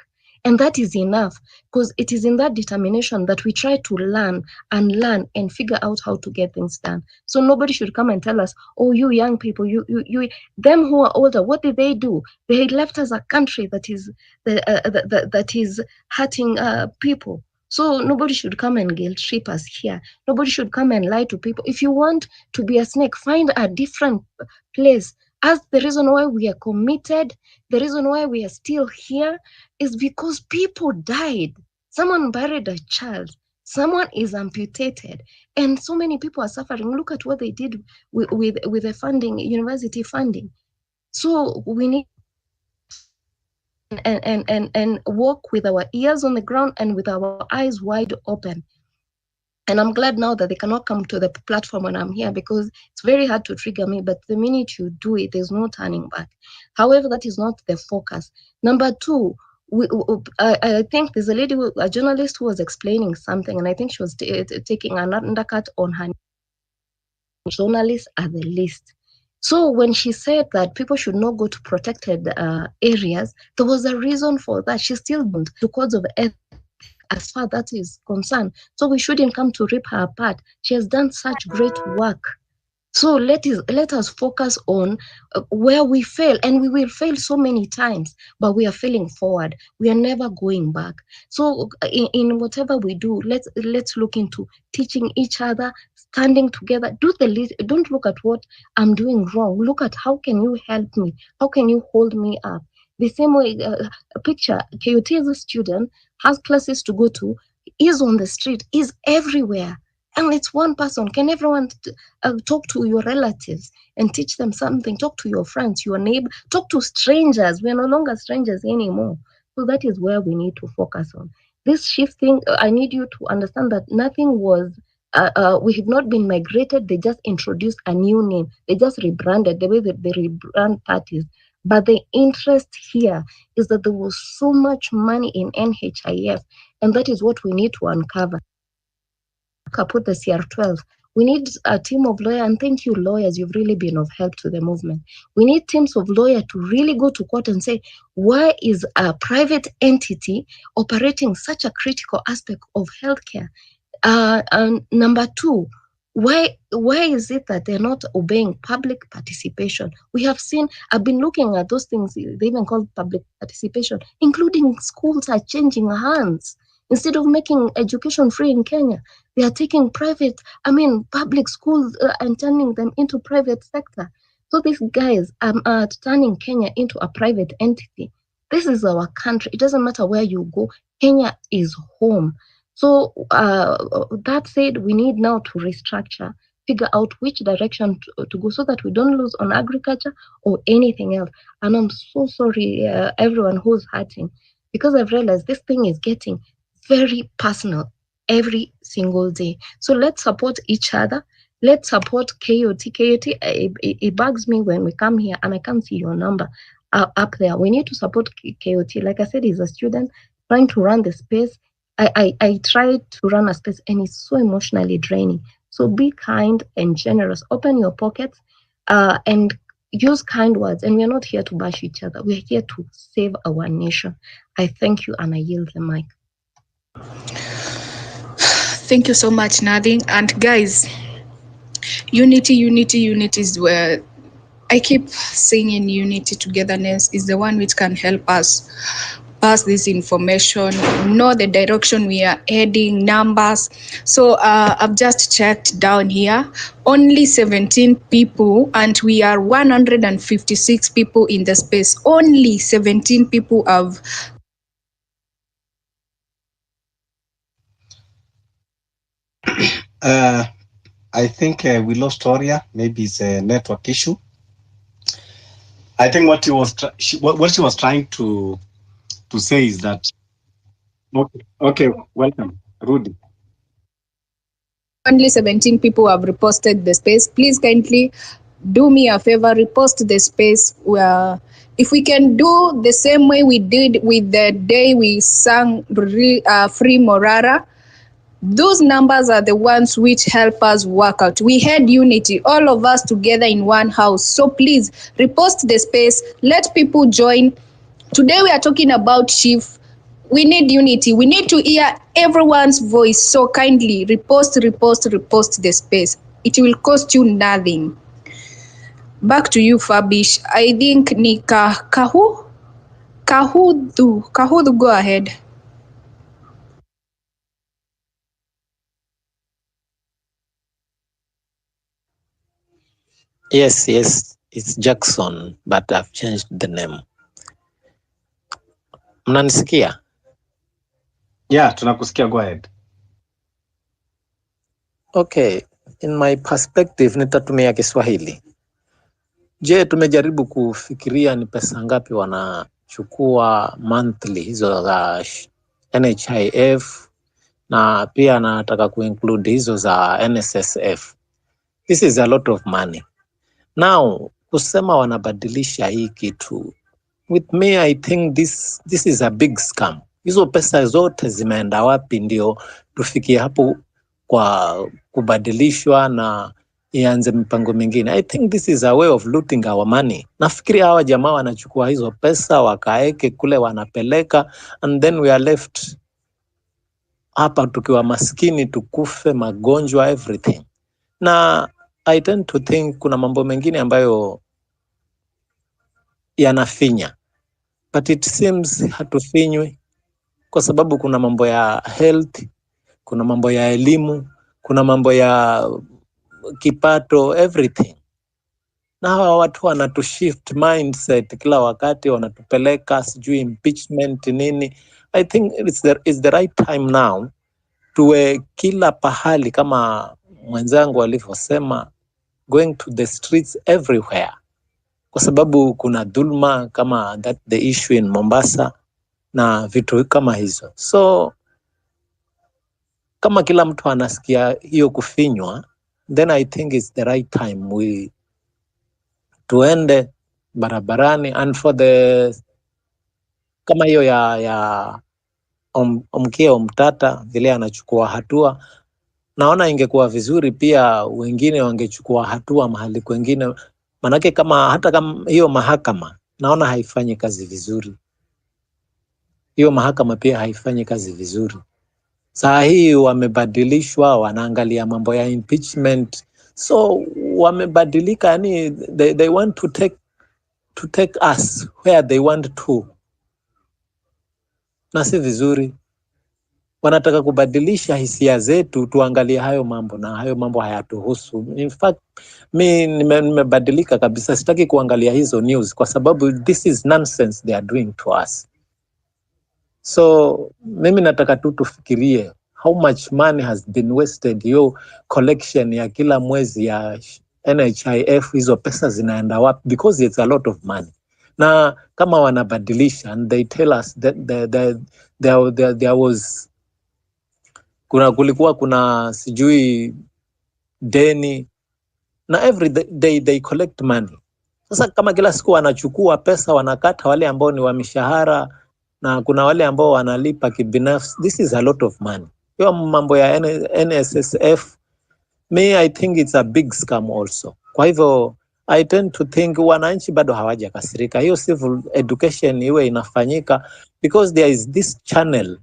and that is enough, because it is in that determination that we try to learn and figure out how to get things done. So nobody should come and tell us, oh, you young people, you them who are older, what did they do? They left us a country that is hurting people. So nobody should come and guilt trip us here. Nobody should come and lie to people. If you want to be a snake, find a different place. As the reason why we are committed, the reason why we are still here is because people died. Someone buried a child. Someone is amputated, and so many people are suffering. Look at what they did with the funding, university funding. So we need and walk with our ears on the ground and with our eyes wide open. And I'm glad now that they cannot come to the platform when I'm here, because it's very hard to trigger me. But the minute you do it, there's no turning back. However, that is not the focus. Number two, I think there's a journalist who was explaining something, and I think she was taking an undercut on her. Journalists are the least. So when she said that people should not go to protected areas, there was a reason for that. She still went to codes of ethics as far that is concerned. So we shouldn't come to rip her apart. She has done such great work. So let us focus on where we fail, and we will fail so many times, but we are failing forward. We are never going back. So in whatever we do, let's look into teaching each other, standing together. Don't look at what I'm doing wrong. Look at how can you help me? How can you hold me up? The same way, a picture, KOT as a student, has classes to go to, is on the street, is everywhere. And it's one person. Can everyone talk to your relatives and teach them something? Talk to your friends, your neighbor, talk to strangers. We are no longer strangers anymore. So that is where we need to focus on. This shifting, I need you to understand that nothing was, we have not been migrated. They just introduced a new name. They just rebranded the way that they rebrand parties. But the interest here is that there was so much money in NHIF, and that is what we need to uncover. Put the CR12. We need a team of lawyers, and thank you, lawyers. You've really been of help to the movement. We need teams of lawyers to really go to court and say, why is a private entity operating such a critical aspect of healthcare? And number two, why is it that they're not obeying public participation? We have seen, I've been looking at those things, they even call public participation, including schools are changing hands. Instead of making education free in Kenya, they are taking public schools and turning them into private sector. So these guys are turning Kenya into a private entity. This is our country. It doesn't matter where you go. Kenya is home. So that said, we need now to restructure, figure out which direction to go so that we don't lose on agriculture or anything else. And I'm so sorry, everyone who's hurting, because I've realized this thing is getting very personal every single day. So let's support each other. Let's support KOT. It bugs me when we come here and I can't see your number up there. We need to support KOT. Like I said, he's a student trying to run the space. I tried to run a space and it's so emotionally draining. So be kind and generous. Open your pockets and use kind words. And we're not here to bash each other. We're here to save our nation. I thank you and I yield the mic. Thank you so much, Nadine. And guys, unity is where I keep saying unity, togetherness is the one which can help us pass this information, know the direction we are heading, numbers. So I've just checked down here, only 17 people, and we are 156 people in the space. Only 17 people have. I think we lost Toria. Maybe it's a network issue. I think what she was trying to say is that. Okay, welcome, Rudy. only 17 people have reposted the space. Please kindly do me a favor, repost the space. If we can do the same way we did with the day we sang Free Morara, those numbers are the ones which help us work out. We had unity, all of us together in one house. So please repost the space, let people join. Today we are talking about Chief. We need unity. We need to hear everyone's voice. So kindly repost the space. It will cost you nothing. Back to you, Fabish. I think ni Kahudu, go ahead. Yes, it's Jackson, but I've changed the name. Mnanisikia? Yeah, tunakusikia, go ahead. Okay, in my perspective nitatumia Kiswahili. Je, tumejaribu kufikiria ni pesa ngapi wanachukua monthly hizo za NHIF, na pia nataka kuinclude hizo za NSSF. This is a lot of money. Now, kusema wanabadilisha hii kitu, with me I think this is a big scam. Hizo pesa zote zimeenda wapi ndio tufikie hapo kwa kubadilishwa na ianze mipango mingine? I think this is a way of looting our money. Nafikiri hawa jamaa wanachukua hizo pesa wakaeke kule wanapeleka, and then we are left hapa tukiwa maskini, tukufe, magonjwa, everything. Na I tend to think kuna mambo mengine ambayo yanafinya, but it seems hatufinywi kwa sababu kuna mambo ya health, kuna mambo ya elimu, kuna mambo ya kipato, everything. Na hawa watu wanatushift mindset kila wakati, wanatupeleka sijui impeachment nini. I think it's the right time now tuwe kila pahali kama mwenzangu alivyosema, going to the streets everywhere, kwa sababu kuna dhulma kama the issue in Mombasa na vitu kama hizo. So kama kila mtu anasikia hiyo kufinywa, then I think it's the right time tuende barabarani, and for the kama hiyo ya Omkia Omtata vile anachukua hatua, naona ingekuwa vizuri pia wengine wangechukua hatua mahali kwengine, manake hata kama hiyo mahakama naona haifanyi kazi vizuri. Hiyo mahakama pia haifanyi kazi vizuri. Saa hii wamebadilishwa, wanaangalia mambo ya impeachment, so wamebadilika, yani they want to take us where they want to, na si vizuri. Wanataka kubadilisha hisia zetu tuangalie hayo mambo, na hayo mambo hayatuhusu. In fact, mi nimebadilika kabisa, sitaki kuangalia hizo news kwa sababu this is nonsense they are doing to us. So mimi nataka tu tufikirie how much money has been wasted. Hiyo collection ya kila mwezi ya NHIF, hizo pesa zinaenda wapi? Because it's a lot of money. Na kama wanabadilisha and they tell us that there was kulikuwa kuna sijui deni, na every day they collect money. Sasa kama kila siku wanachukua pesa wanakata wale ambao ni wa mishahara na kuna wale ambao wanalipa kibinafsi, this is a lot of money. Hiyo mambo ya NSSF, I think it's a big scam also. Kwa hivyo I tend to think wananchi bado hawajakasirika. Hiyo civil education iwe inafanyika, because there is this channel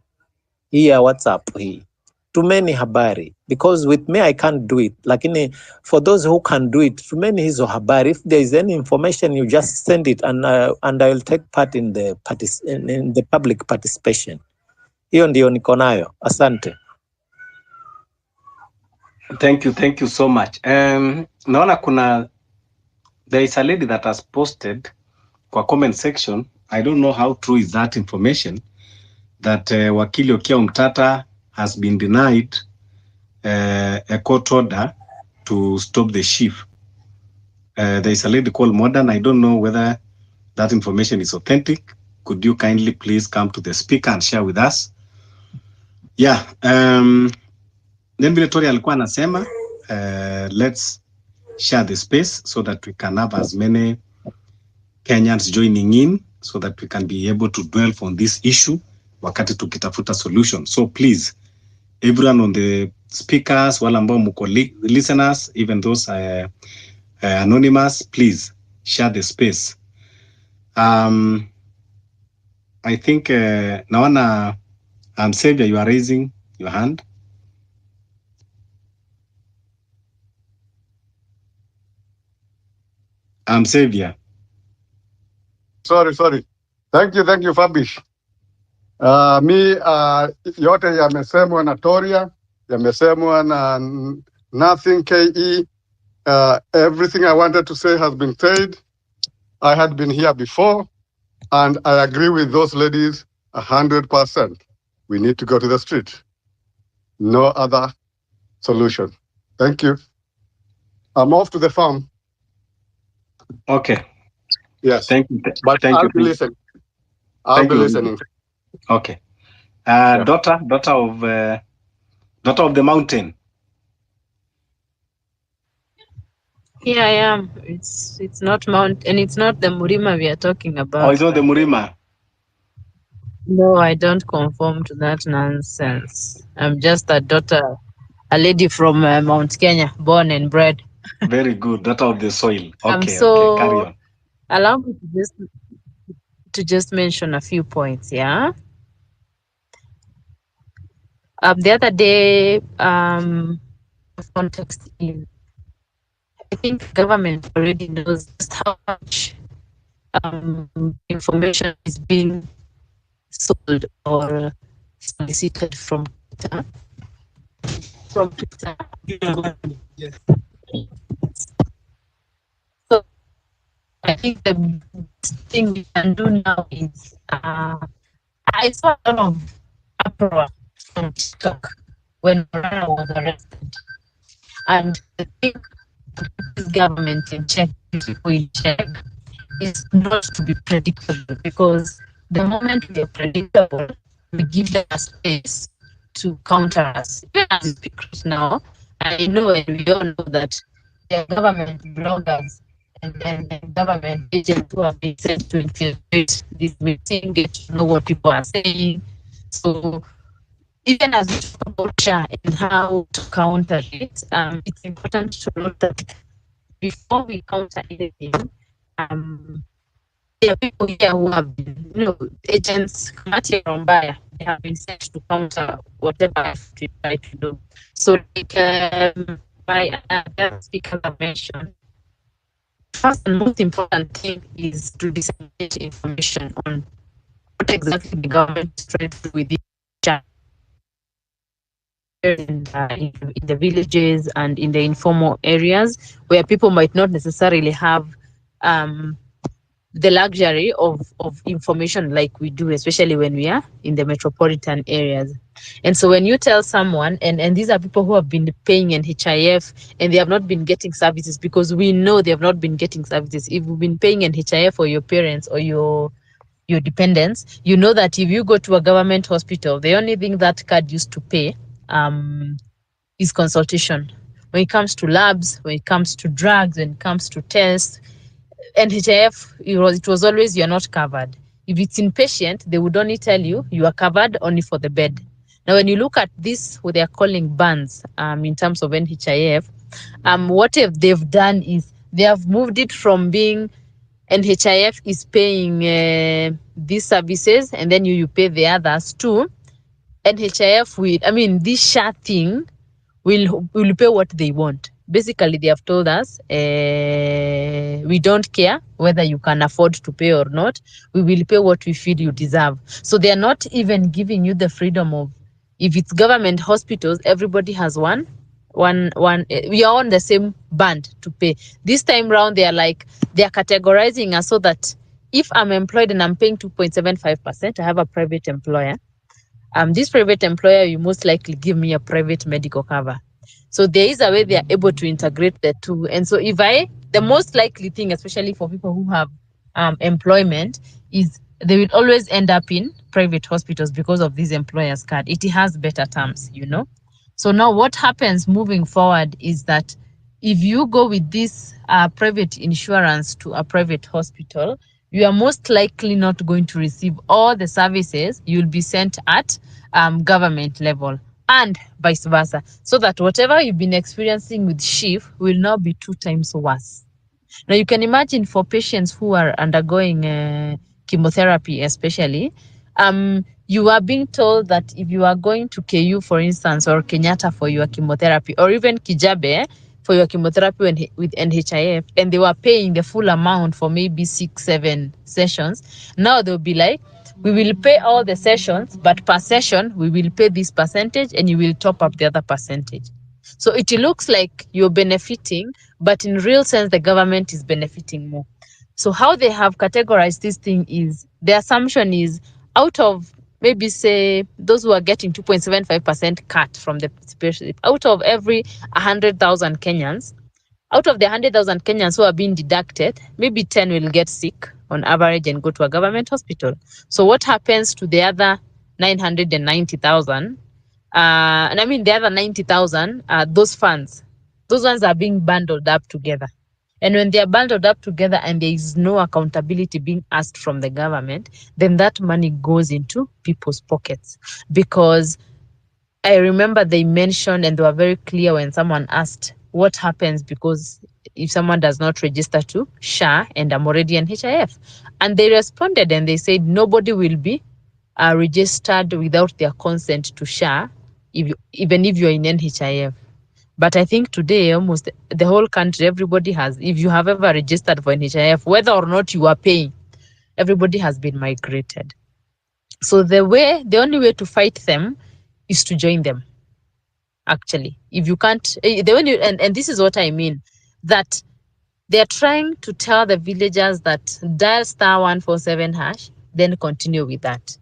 hii ya WhatsApp hii, tumeni habari, because with me I can't do it, lakini for those who can do it, tumeni hizo habari. If there is any information you just send it, and I will take part in the public participation. Hiyo ndio niko nayo, asante. Thank you so much. Naona there is a lady that has posted kwa comment section. I don't know how true is that information, that Wakili Okia Omtata has been denied a court order to stop the Chief. There is a lady called Modern. I don't know whether that information is authentic. Could you kindly please come to the speaker and share with us? Yeah. Then vile Tori alikuwa anasema, let's share the space so that we can have as many Kenyans joining in so that we can be able to dwell on this issue wakati tukitafuta solution. So please, everyone on the speakers, wale ambao mko listeners, even those anonymous, please share the space. I think naona Xavier, you are raising your hand. Xavier. Sorry. Thank you, Fabish. Yote yamesemwa na Toria, yamesemwa na Nothing KE. Everything I wanted to say has been said. I had been here before, and I agree with those ladies 100%. We need to go to the street. No other solution. Thank you. I'm off to the farm. Okay. Yes. Thank you. But Thank I'll you. be listening. I'll be listening. Okay. Daughter of the mountain. Here I am. It's not Mount, and it's not the Murima we are talking about. Oh, it's not the Murima. No, I don't conform to that nonsense. I'm just a daughter, a lady from Mount Kenya, born and bred. Very good, daughter of the soil. Okay, So okay, carry on. allow me to just mention a few points. Yeah. The other day, context is, I think government already knows just how much information is being sold or solicited from Twitter. Yes. So I think the best thing we can do now is I saw a lot of uproar from TikTok when Rana was arrested, and I think this government in check, people in check, is not to be predictable, because the moment we are predictable, we give them a space to counter us. Even as we speak right now, I know and we all know that there are government bloggers and government agents who have been sent to infiltrate this meeting, get to know what people are saying. So even as we talk about SHA and how to counter it, it's important to note that before we counter anything, there are people here who have been, agents, Kamati Rombaya, they have been sent to counter whatever we try to do. So, like my other speakers have mentioned, first and most important thing is to disseminate information on what exactly the government is trying to do with this in the villages and in the informal areas where people might not necessarily have the luxury of information like we do, especially when we are in the metropolitan areas. And so when you tell someone, and these are people who have been paying NHIF and they have not been getting services, because we know they have not been getting services. If you've been paying NHIF for your parents or your dependents, you know that if you go to a government hospital, the only thing that card used to pay is consultation. When it comes to labs, when it comes to drugs, when it comes to tests, NHIF, it was always you're not covered. If it's inpatient, they would only tell you are covered only for the bed. Now, when you look at this, what they are calling bans, in terms of NHIF, what they've done is they have moved it from being NHIF is paying these services and then you pay the others too. NHIF this SHA thing will pay what they want. Basically, they have told us we don't care whether you can afford to pay or not. We will pay what we feel you deserve. So they are not even giving you the freedom of, if it's government hospitals, everybody has one. We are on the same band to pay. This time round, they are categorizing us so that if I'm employed and I'm paying 2.75%, I have a private employer. This private employer will most likely give me a private medical cover. So there is a way they are able to integrate the two. And so the most likely thing, especially for people who have employment, is they will always end up in private hospitals because of this employer's card. It has better terms, So now what happens moving forward is that if you go with this private insurance to a private hospital, you are most likely not going to receive all the services you'll be sent at government level, and vice versa. So that whatever you've been experiencing with Nhif will now be 2 times worse. Now you can imagine for patients who are undergoing chemotherapy, especially, you are being told that if you are going to KU, for instance, or Kenyatta for your chemotherapy, or even Kijabe for your chemotherapy with NHIF, and they were paying the full amount for maybe 6-7 sessions, now they'll be like, we will pay all the sessions, but per session, we will pay this percentage and you will top up the other percentage. So it looks like you're benefiting, but in real sense, the government is benefiting more. So how they have categorized this thing is, the assumption is, out of maybe say those who are getting 2.75% cut from the specialist, out of every 100,000 Kenyans, out of the 100,000 Kenyans who are being deducted, maybe 10 will get sick on average and go to a government hospital. So what happens to the other 990,000? And I mean, the other 90,000, those funds, those ones are being bundled up together. And when they are bundled up together and there is no accountability being asked from the government, then that money goes into people's pockets. Because I remember they mentioned, and they were very clear when someone asked what happens because if someone does not register to SHA and I'm already an HIF. And they responded and they said nobody will be registered without their consent to SHA, even if you're in NHIF. But I think today, almost the whole country, everybody has, if you have ever registered for NHIF, whether or not you are paying, everybody has been migrated. So the only way to fight them is to join them. Actually, if you can't, and this is what I mean, that they're trying to tell the villagers that dial *147#, then continue with that.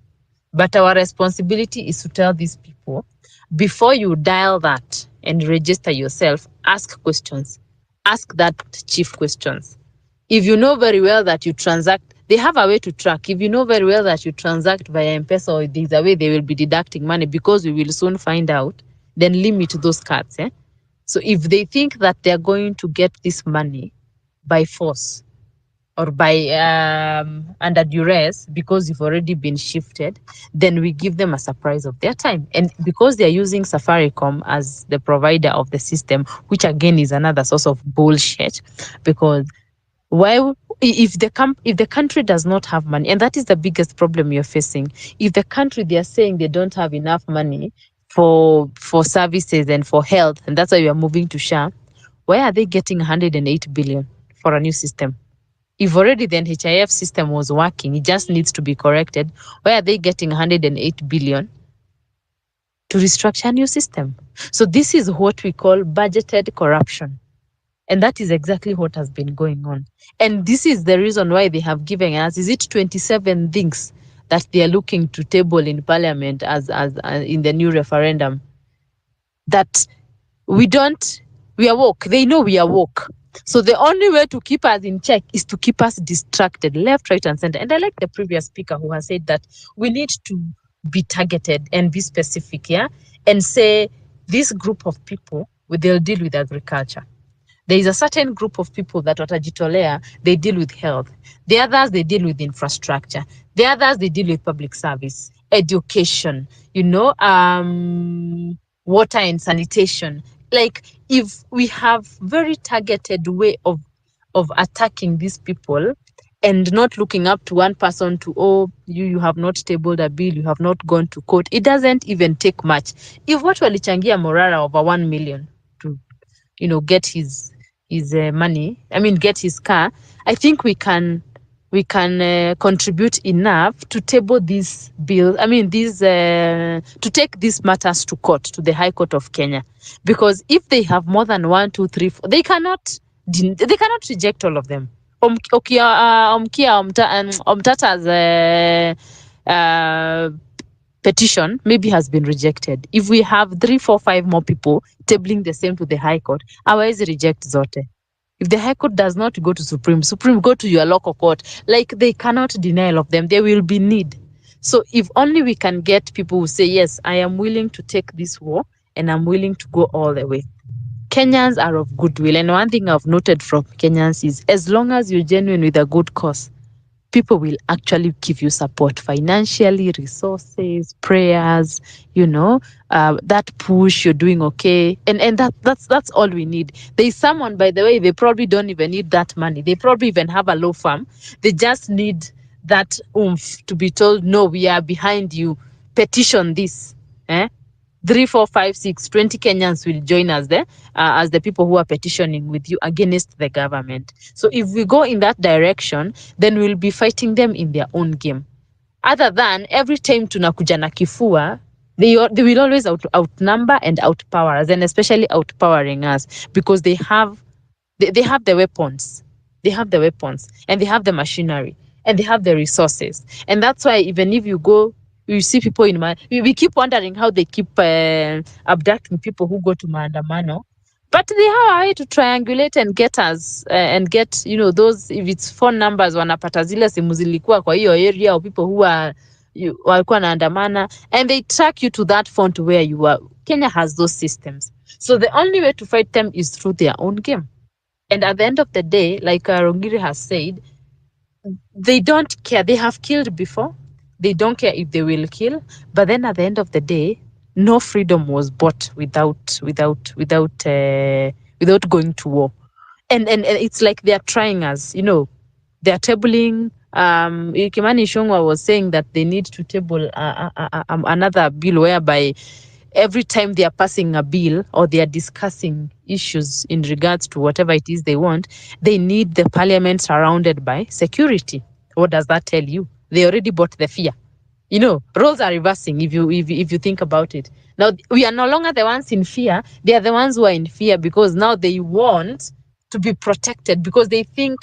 But our responsibility is to tell these people, before you dial that and register yourself, ask questions. Ask that chief questions. If you know very well that you transact, they have a way to track. If you know very well that you transact via M-Pesa, or there's a way they will be deducting money, because we will soon find out, then limit those cards. So if they think that they're going to get this money by force, or by under duress, because you've already been shifted, then we give them a surprise of their time. And because they're using Safaricom as the provider of the system, which again is another source of bullshit, because why, if the country does not have money, and that is the biggest problem you're facing, if the country, they are saying they don't have enough money for services and for health, and that's why we are moving to SHA, why are they getting 108 billion for a new system? If already the NHIF system was working, it just needs to be corrected. Why are they getting 108 billion to restructure a new system? So this is what we call budgeted corruption. And that is exactly what has been going on. And this is the reason why they have given us, is it 27 things that they are looking to table in parliament as in the new referendum, that we are woke. They know we are woke. So the only way to keep us in check is to keep us distracted, left, right, and center. And I like the previous speaker who has said that we need to be targeted and be specific, and say this group of people, they'll deal with agriculture. There is a certain group of people that watajitolea, they deal with health. The others, they deal with infrastructure. The others, they deal with public service, education, water and sanitation. Like, if we have very targeted way of attacking these people, and not looking up to one person to, oh, you have not tabled a bill, you have not gone to court, it doesn't even take much. If what walichangia Morara over 1 million to get his money, get his car, I think we can contribute enough to table these bills, to take these matters to court, to the High Court of Kenya. Because if they have more than 1, 2, 3, 4, they cannot reject all of them. Omtata's petition maybe has been rejected. If we have 3, 4, 5 more people tabling the same to the High Court, otherwise reject zote. If the High Court does not go to Supreme, go to your local court. Like, they cannot deny all of them. There will be need. So if only we can get people who say, yes, I am willing to take this war and I'm willing to go all the way. Kenyans are of goodwill, and one thing I've noted from Kenyans is as long as you're genuine with a good cause, people will actually give you support financially, resources, prayers, that push, you're doing okay. And that's all we need. There is someone, by the way, they probably don't even need that money. They probably even have a law firm. They just need that oomph to be told, no, we are behind you. Petition this. 3, 4, 5, 6, 20 Kenyans will join us there as the people who are petitioning with you against the government. So if we go in that direction, then we'll be fighting them in their own game. Other than every time tunakuja na kifua, they will always outnumber and outpower us, and especially outpowering us because they have the weapons. They have the weapons and they have the machinery and they have the resources. And that's why even if you go, you see people in we keep wondering how they keep abducting people who go to maandamano. But they have a way to triangulate and get us and get, those, if it's phone numbers, wanapata zile simu zilikuwa kwa hiyo area, or people who are walikuwa naandamana, and they track you to that phone to where you are. Kenya has those systems. So the only way to fight them is through their own game. And at the end of the day, like Rongiri has said, they don't care. They have killed before. They don't care if they will kill. But then at the end of the day, no freedom was bought without going to war. And it's like they are trying us. They are tabling. Kimani Ichung'wah was saying that they need to table another bill whereby every time they are passing a bill or they are discussing issues in regards to whatever it is they want, they need the parliament surrounded by security. What does that tell you? They already bought the fear. Roles are reversing if you think about it. Now we are no longer the ones in fear. They are the ones who are in fear because now they want to be protected because they think,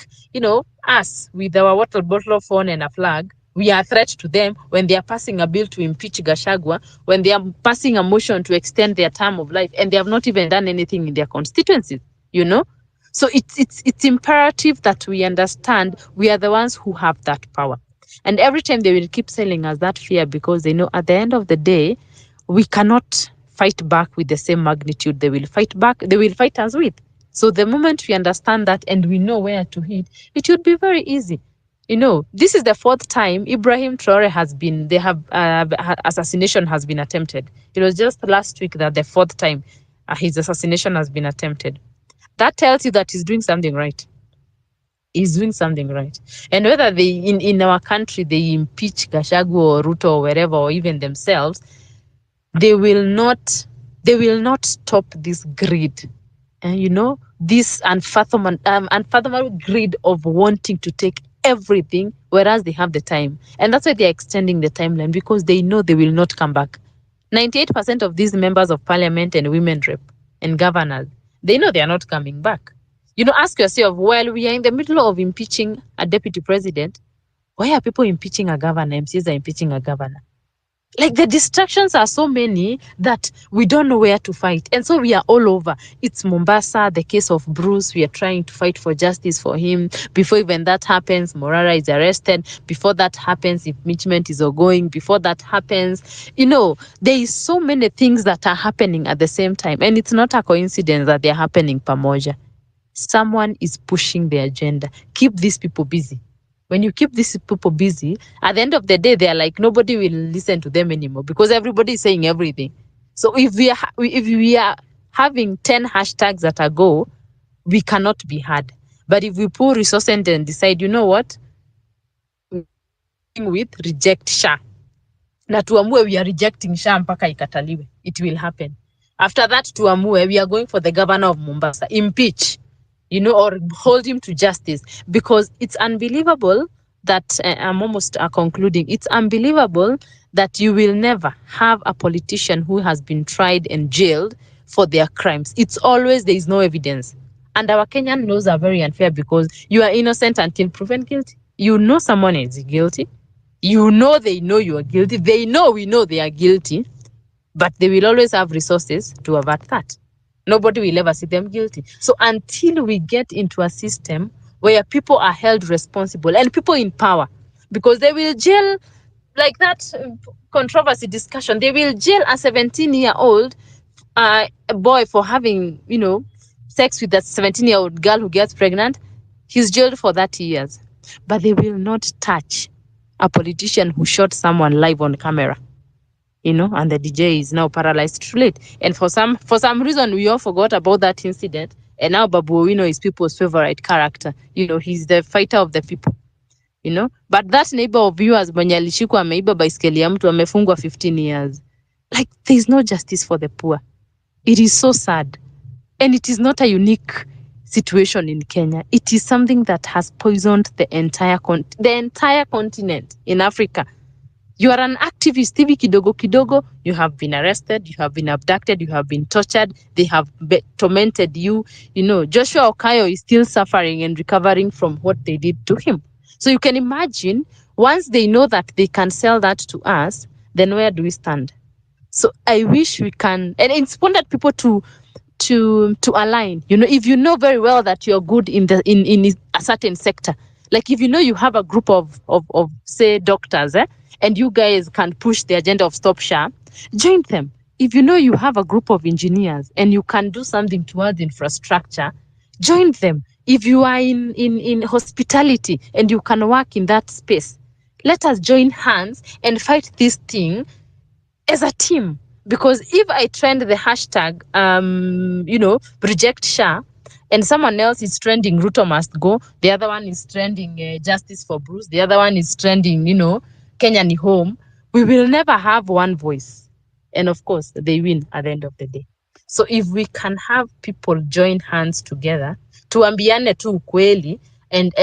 us with our water bottle phone and a flag, we are a threat to them when they are passing a bill to impeach Gachagua, when they are passing a motion to extend their term of life, and they have not even done anything in their constituencies, So it's imperative that we understand we are the ones who have that power. And every time they will keep selling us that fear because they know at the end of the day, we cannot fight back with the same magnitude they will fight us with. So the moment we understand that and we know where to hit, it would be very easy. This is the 4th time Ibrahim Traore assassination has been attempted. It was just last week that the 4th time his assassination has been attempted. That tells you that he's doing something right. He's doing something right. And whether they in our country they impeach Gachagua or Ruto or wherever, or even themselves, they will not stop this greed. And this unfathomable greed of wanting to take everything, whereas they have the time. And that's why they're extending the timeline, because they know they will not come back. 98% of these members of parliament and women rep and governors, they know they are not coming back. Ask yourself, while we are in the middle of impeaching a deputy president, why are people impeaching a governor? MCs are impeaching a governor. Like, the distractions are so many that we don't know where to fight. And so we are all over. It's Mombasa, the case of Bruce. We are trying to fight for justice for him. Before even that happens, Morara is arrested. Before that happens, impeachment is ongoing. Before that happens, there is so many things that are happening at the same time. And it's not a coincidence that they're happening pamoja. Someone is pushing the agenda. Keep these people busy. When you keep these people busy, at the end of the day, they are like, nobody will listen to them anymore because everybody is saying everything. So if we are having 10 hashtags that are go, we cannot be heard. But if we pull resources and decide, you know what, with reject SHA, na tuamue we are rejecting SHA mpaka ikataliwe, it will happen. After that, tuamue we are going for the governor of Mombasa, impeach, or hold him to justice, because it's unbelievable that I'm almost concluding. It's unbelievable that you will never have a politician who has been tried and jailed for their crimes. It's always there is no evidence. And our Kenyan laws are very unfair because you are innocent until proven guilty. Someone is guilty. They know you are guilty. They know we know they are guilty, but they will always have resources to avert that. Nobody will ever see them guilty. So until we get into a system where people are held responsible and people in power, because they will jail, like that controversy discussion, they will jail a 17-year-old a boy for having, sex with that 17-year-old girl who gets pregnant, he's jailed for 30 years. But they will not touch a politician who shot someone live on camera. And the DJ is now paralyzed too late. And for some reason, we all forgot about that incident. And now Babu Owino is people's favorite character. He's the fighter of the people. But that neighbor of yours mwenye alishikwa ameiba baiskeli ya mtu amefungwa 15 years. Like, there's no justice for the poor. It is so sad. And it is not a unique situation in Kenya. It is something that has poisoned the entire continent in Africa. You are an activist, hivi kidogo kidogo, you have been arrested, you have been abducted, you have been tortured, they have tormented you. Joshua Okayo is still suffering and recovering from what they did to him. So you can imagine, once they know that they can sell that to us, then where do we stand? So I wish we can, and it's important people to align. If you know very well that you're good in a certain sector, like if you have a group of say doctors, and you guys can push the agenda of Stop SHA, join them. If you have a group of engineers and you can do something towards infrastructure, join them. If you are in hospitality and you can work in that space, let us join hands and fight this thing as a team. Because if I trend the hashtag, reject SHA, and someone else is trending Ruto must go, the other one is trending justice for Bruce, the other one is trending, Kenya ni home, we will never have one voice. And of course, they win at the end of the day. So if we can have people join hands together, tuambiane tu ukweli, and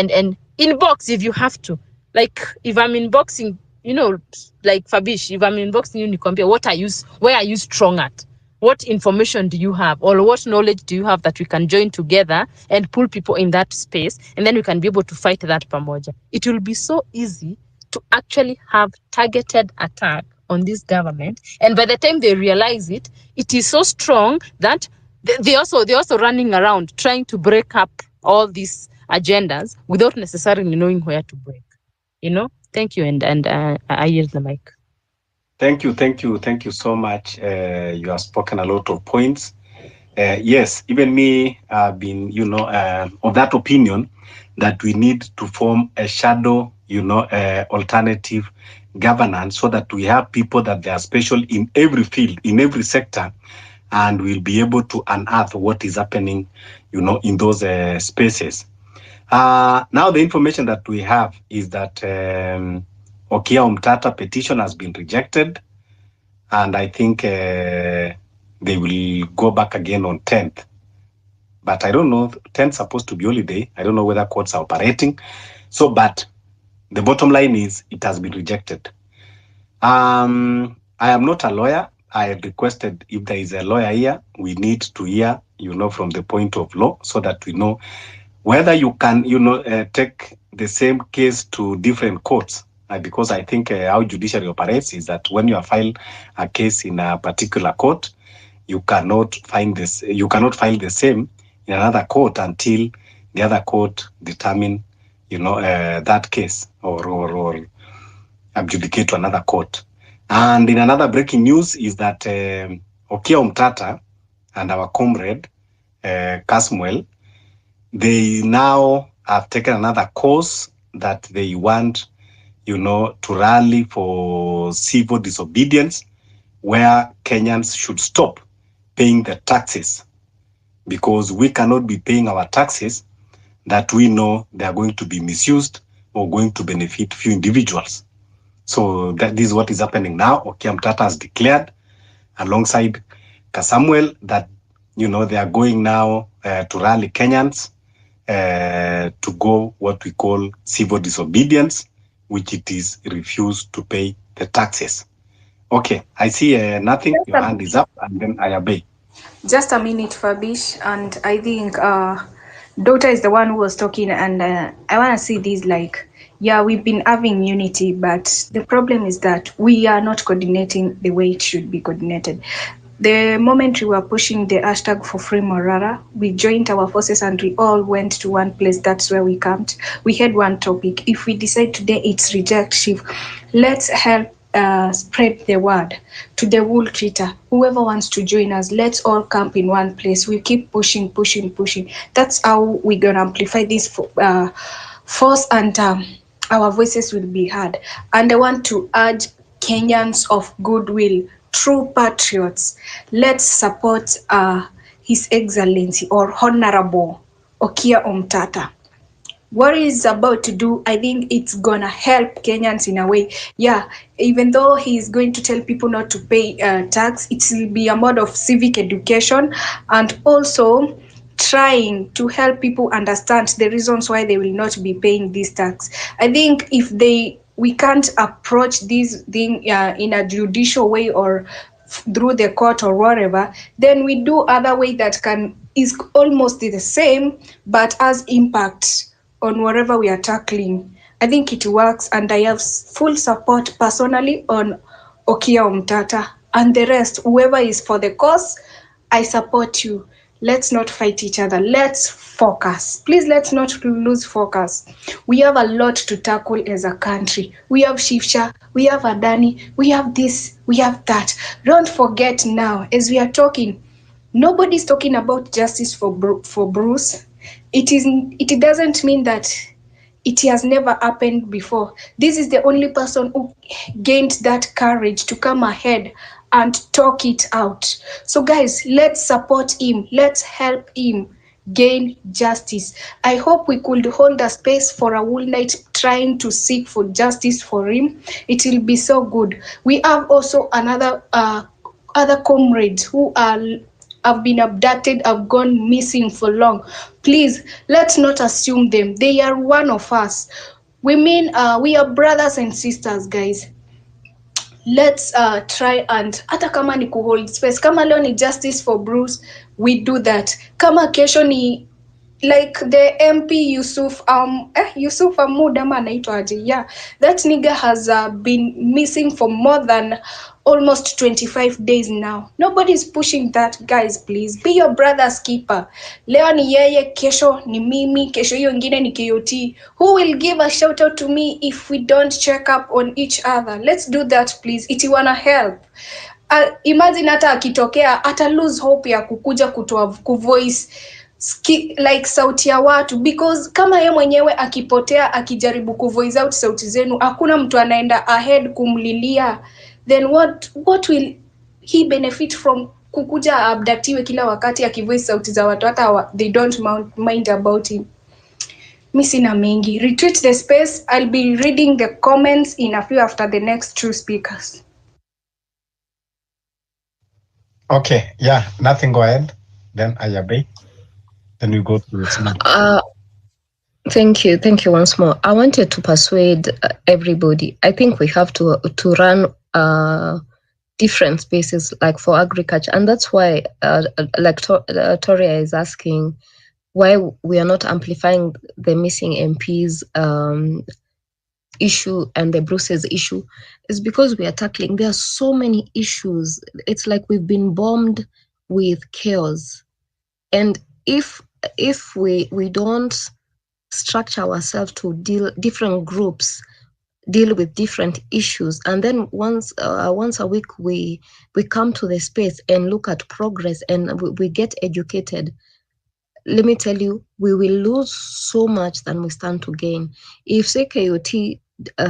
inbox if you have to. Like if I'm inboxing, like Fabish, if I'm inboxing you, nikwambia, where are you strong at? What information do you have, or what knowledge do you have that we can join together and pull people in that space, and then we can be able to fight that pamoja. It will be so easy to actually have targeted attack on this government, and by the time they realize it, it is so strong that they also running around trying to break up all these agendas without necessarily knowing where to break. Thank you, and I yield the mic. Thank you so much. You have spoken a lot of points. Yes, even me have been, of that opinion that we need to form a shadow, alternative governance, so that we have people that they are special in every field, in every sector, and we'll be able to unearth what is happening, in those spaces. Now the information that we have is that Okia Omtata petition has been rejected, and I think they will go back again on 10th. But I don't know, 10th supposed to be holiday. I don't know whether courts are operating. So, but the bottom line is it has been rejected. I am not a lawyer. I requested, if there is a lawyer here, we need to hear, from the point of law, so that we know whether you can, take the same case to different courts. Because I think how judiciary operates is that when you file a case in a particular court, you cannot file the same in another court until the other court determine, that case or adjudicate to another court. And in another breaking news is that Okia Omtata and our comrade Casmuel, they now have taken another course that they want, to rally for civil disobedience, where Kenyans should stop paying the taxes, because we cannot be paying our taxes that we know they are going to be misused or going to benefit few individuals. So this is what is happening now. Okia Omtata has declared, alongside Kasamuel, that they are going now to rally Kenyans to go what we call civil disobedience, which it is refused to pay the taxes. Okay, I see nothing. Your hand is up, and then I obey. Just a minute, Fabish, and I think Daughter is the one who was talking, and I want to see this like, yeah, we've been having unity, but the problem is that we are not coordinating the way it should be coordinated. The moment we were pushing the hashtag for Free Morara, we joined our forces and we all went to one place. That's where we camped. We had one topic. If we decide today it's reject Nhif, let's help spread the word to the wool treater. Whoever wants to join us, let's all camp in one place. We keep pushing, pushing, pushing. That's how we're gonna amplify this force, and our voices will be heard. And I want to urge Kenyans of goodwill, true patriots, let's support His Excellency or Honorable Okia Omtata. What he's about to do, I think it's gonna help Kenyans in a way. Yeah, even though he's going to tell people not to pay tax, it will be a mode of civic education, and also trying to help people understand the reasons why they will not be paying this tax. I think if we can't approach this thing in a judicial way or through the court or whatever, then we do other way that is almost the same but has impact on whatever we are tackling. I think it works, and I have full support personally on Okia Omtata and the rest. Whoever is for the cause, I support you. Let's not fight each other. Let's focus. Please, let's not lose focus. We have a lot to tackle as a country. We have Shifsha, we have Adani, we have this, we have that. Don't forget now, as we are talking, nobody's talking about justice for Bruce. It doesn't mean that it has never happened before. This is the only person who gained that courage to come ahead and talk it out. So guys, let's support him. Let's help him gain justice. I hope we could hold a space for a whole night trying to seek for justice for him. It will be so good. We have also another other comrades who have been abducted, have gone missing for long. Please, let's not assume them. They are one of us. We are brothers and sisters, guys. Let's try, and hata kama ni kuhold space, kama leo ni justice for Bruce, we do that. Kama kesho ni like the MP Yusuf Ahmud ama anaitwaje, yeah, that nigga has been missing for more than almost 25 days now. Nobody's pushing that, guys. Please be your brother's keeper. Leo ni yeye, kesho ni mimi, kesho hiyo ingine ni KOT. Who will give a shout out to me if we don't check up on each other? Let's do that, please. It wanna help. Imagine hata akitokea ata lose hope ya kukuja kuvoice like sauti ya watu, because kama yeye mwenyewe akipotea akijaribu kuvoice out sauti zenu, hakuna mtu anaenda ahead kumlilia, then what will he benefit from kukuja abdactiwe kila wakati akivoice sauti za watu, hata they don't mind about him. Mi sina mengi. Retweet the space. I'll be reading the comments in a few after the next two speakers. Okay, yeah, nothing, go ahead. Then Ayabe. Then we go to Thank you once more. I wanted to persuade everybody. I think we have to run different spaces like for agriculture, and that's why like Toria is asking why we are not amplifying the missing MPs issue and the Bruce's issue, is because we are tackling, there are so many issues. It's like we've been bombed with chaos, and if we don't structure ourselves to different groups deal with different issues, and then once a week we come to the space and look at progress and we get educated, let me tell you, we will lose so much than we stand to gain. If say KOT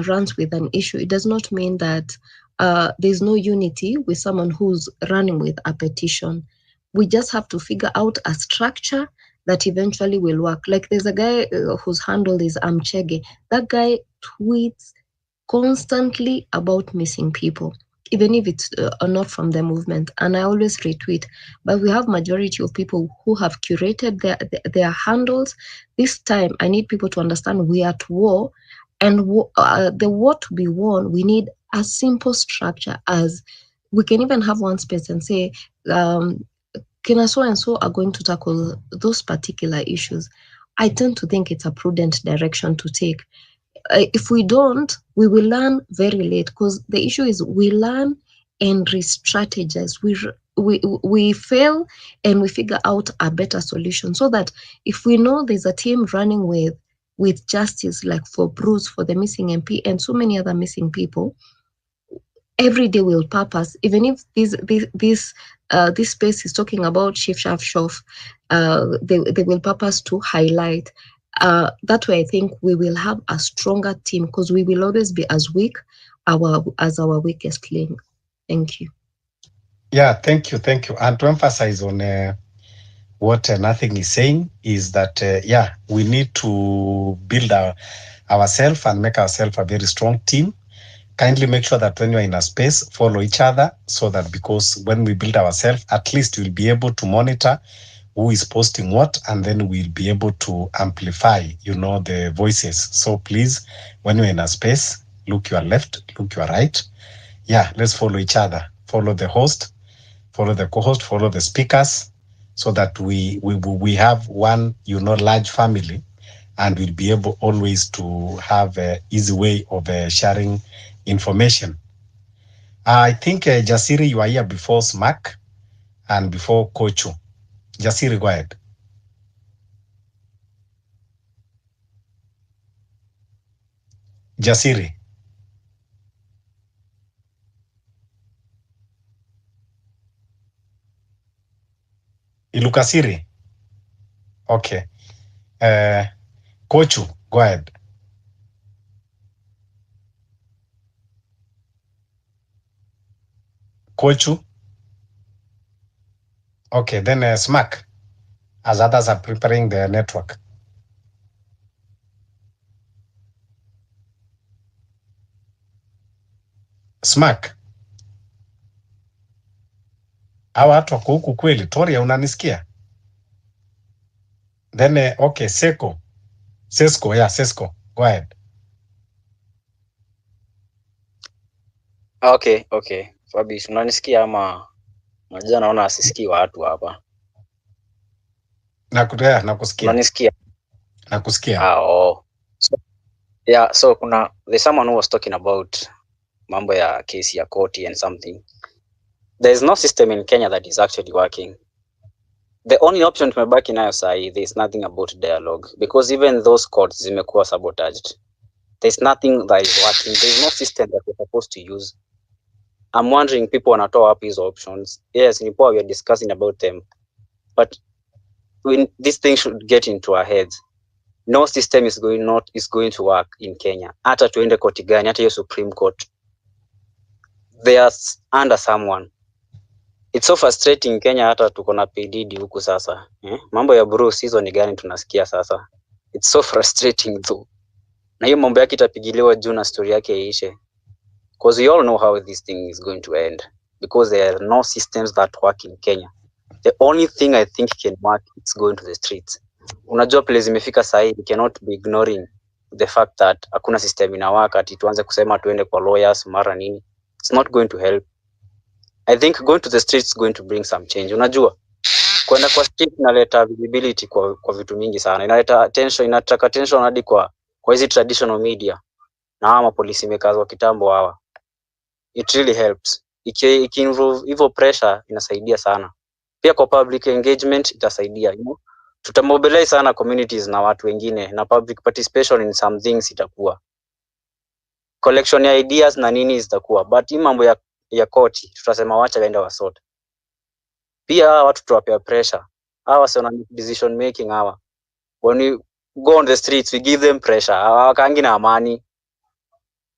runs with an issue, it does not mean that there's no unity with someone who's running with a petition. We just have to figure out a structure that eventually will work. Like there's a guy whose handle is Amchege. That guy tweets constantly about missing people, even if it's not from the movement, and I always retweet. But we have majority of people who have curated their handles. This time, I need people to understand we are at war, and the war to be won, we need a simple structure. As we can even have one space and say, Kina so and so are going to tackle those particular issues. I tend to think it's a prudent direction to take. If we don't, we will learn very late, because the issue is we learn and re-strategize. We fail and we figure out a better solution, so that if we know there's a team running with justice, like for Bruce, for the missing MP and so many other missing people, everyday will purpose, even if this space is talking about Shif, they will purpose to highlight. That way I think we will have a stronger team, because we will always be as weak as our weakest link. Thank you. Yeah, thank you. And to emphasize on what Nothing is saying is that, we need to build ourselves and make ourselves a very strong team. Kindly make sure that when you're in a space, follow each other, so that, because when we build ourselves, at least we'll be able to monitor who is posting what, and then we'll be able to amplify, the voices. So please, when you're in a space, look your left, look your right. Yeah, let's follow each other. Follow the host, follow the co-host, follow the speakers, so that we have one, large family, and we'll be able always to have an easy way of sharing information. I think, Jasiri, you are here before Smack and before Kochu. Jasiri, go ahead. Jasiri. Ilukasiri. Okay. Kochu, go ahead. Kochu. Okay, then Smack, as others are preparing their network. Smack. Hawa watu wako huku kweli? Toria, unanisikia? Then, okay, Sesko, go ahead. Okay. Fabi, unanisikia ama unajua naona asisikii watu hapa. Nakusikia. Unanisikia? Nakusikia. So there's someone who was talking about mambo ya kesi ya koti and something. There is no system in Kenya that is actually working. The only option tumebaki nayo sahi, there is nothing about dialogue, because even those courts zimekuwa sabotaged. There's nothing that is working. There's no system that we're supposed to use. I'm wondering, people wanatoa wapi hizo options? Yes, ni poa, we are discussing about them, but when this thing should get into our heads, no system is going to work in Kenya. Hata tuende koti gani, hata hiyo Supreme Court, they are under someone. It's so frustrating Kenya, hata tuko na PDD huku sasa. Mambo ya Bruce hizo ni gani tunasikia sasa? It's so frustrating though. Na hiyo mambo yake itapigiliwa juu na story yake iishe. Because we all know how this thing is going to end, because there are no systems that work in Kenya. The only thing I think can work is going to the streets. Unajua place imefika sahi, we cannot be ignoring the fact that hakuna system inawaka ati tuanze kusema tuende kwa lawyers mara nini. It's not going to help. I think going to the streets is going to bring some change. Unajua kwenda kwa street inaleta visibility kwa vitu mingi sana. Inaleta attention, inataka attention hadi kwa hizi traditional media na hawa polisi makers wa kitambo hawa. It really helps. Iki-involve hivyo pressure inasaidia sana. Pia kwa public engagement itasaidia, tutamobilize sana communities na watu wengine, na public participation in some things itakuwa. Collection ya ideas na nini zitakuwa, but hii mambo ya koti tutasema wacha waende wasort. Pia watu tuwapea pressure. Hawa sana decision making hawa. When we go on the streets, we give them pressure. Hawakangi na amani.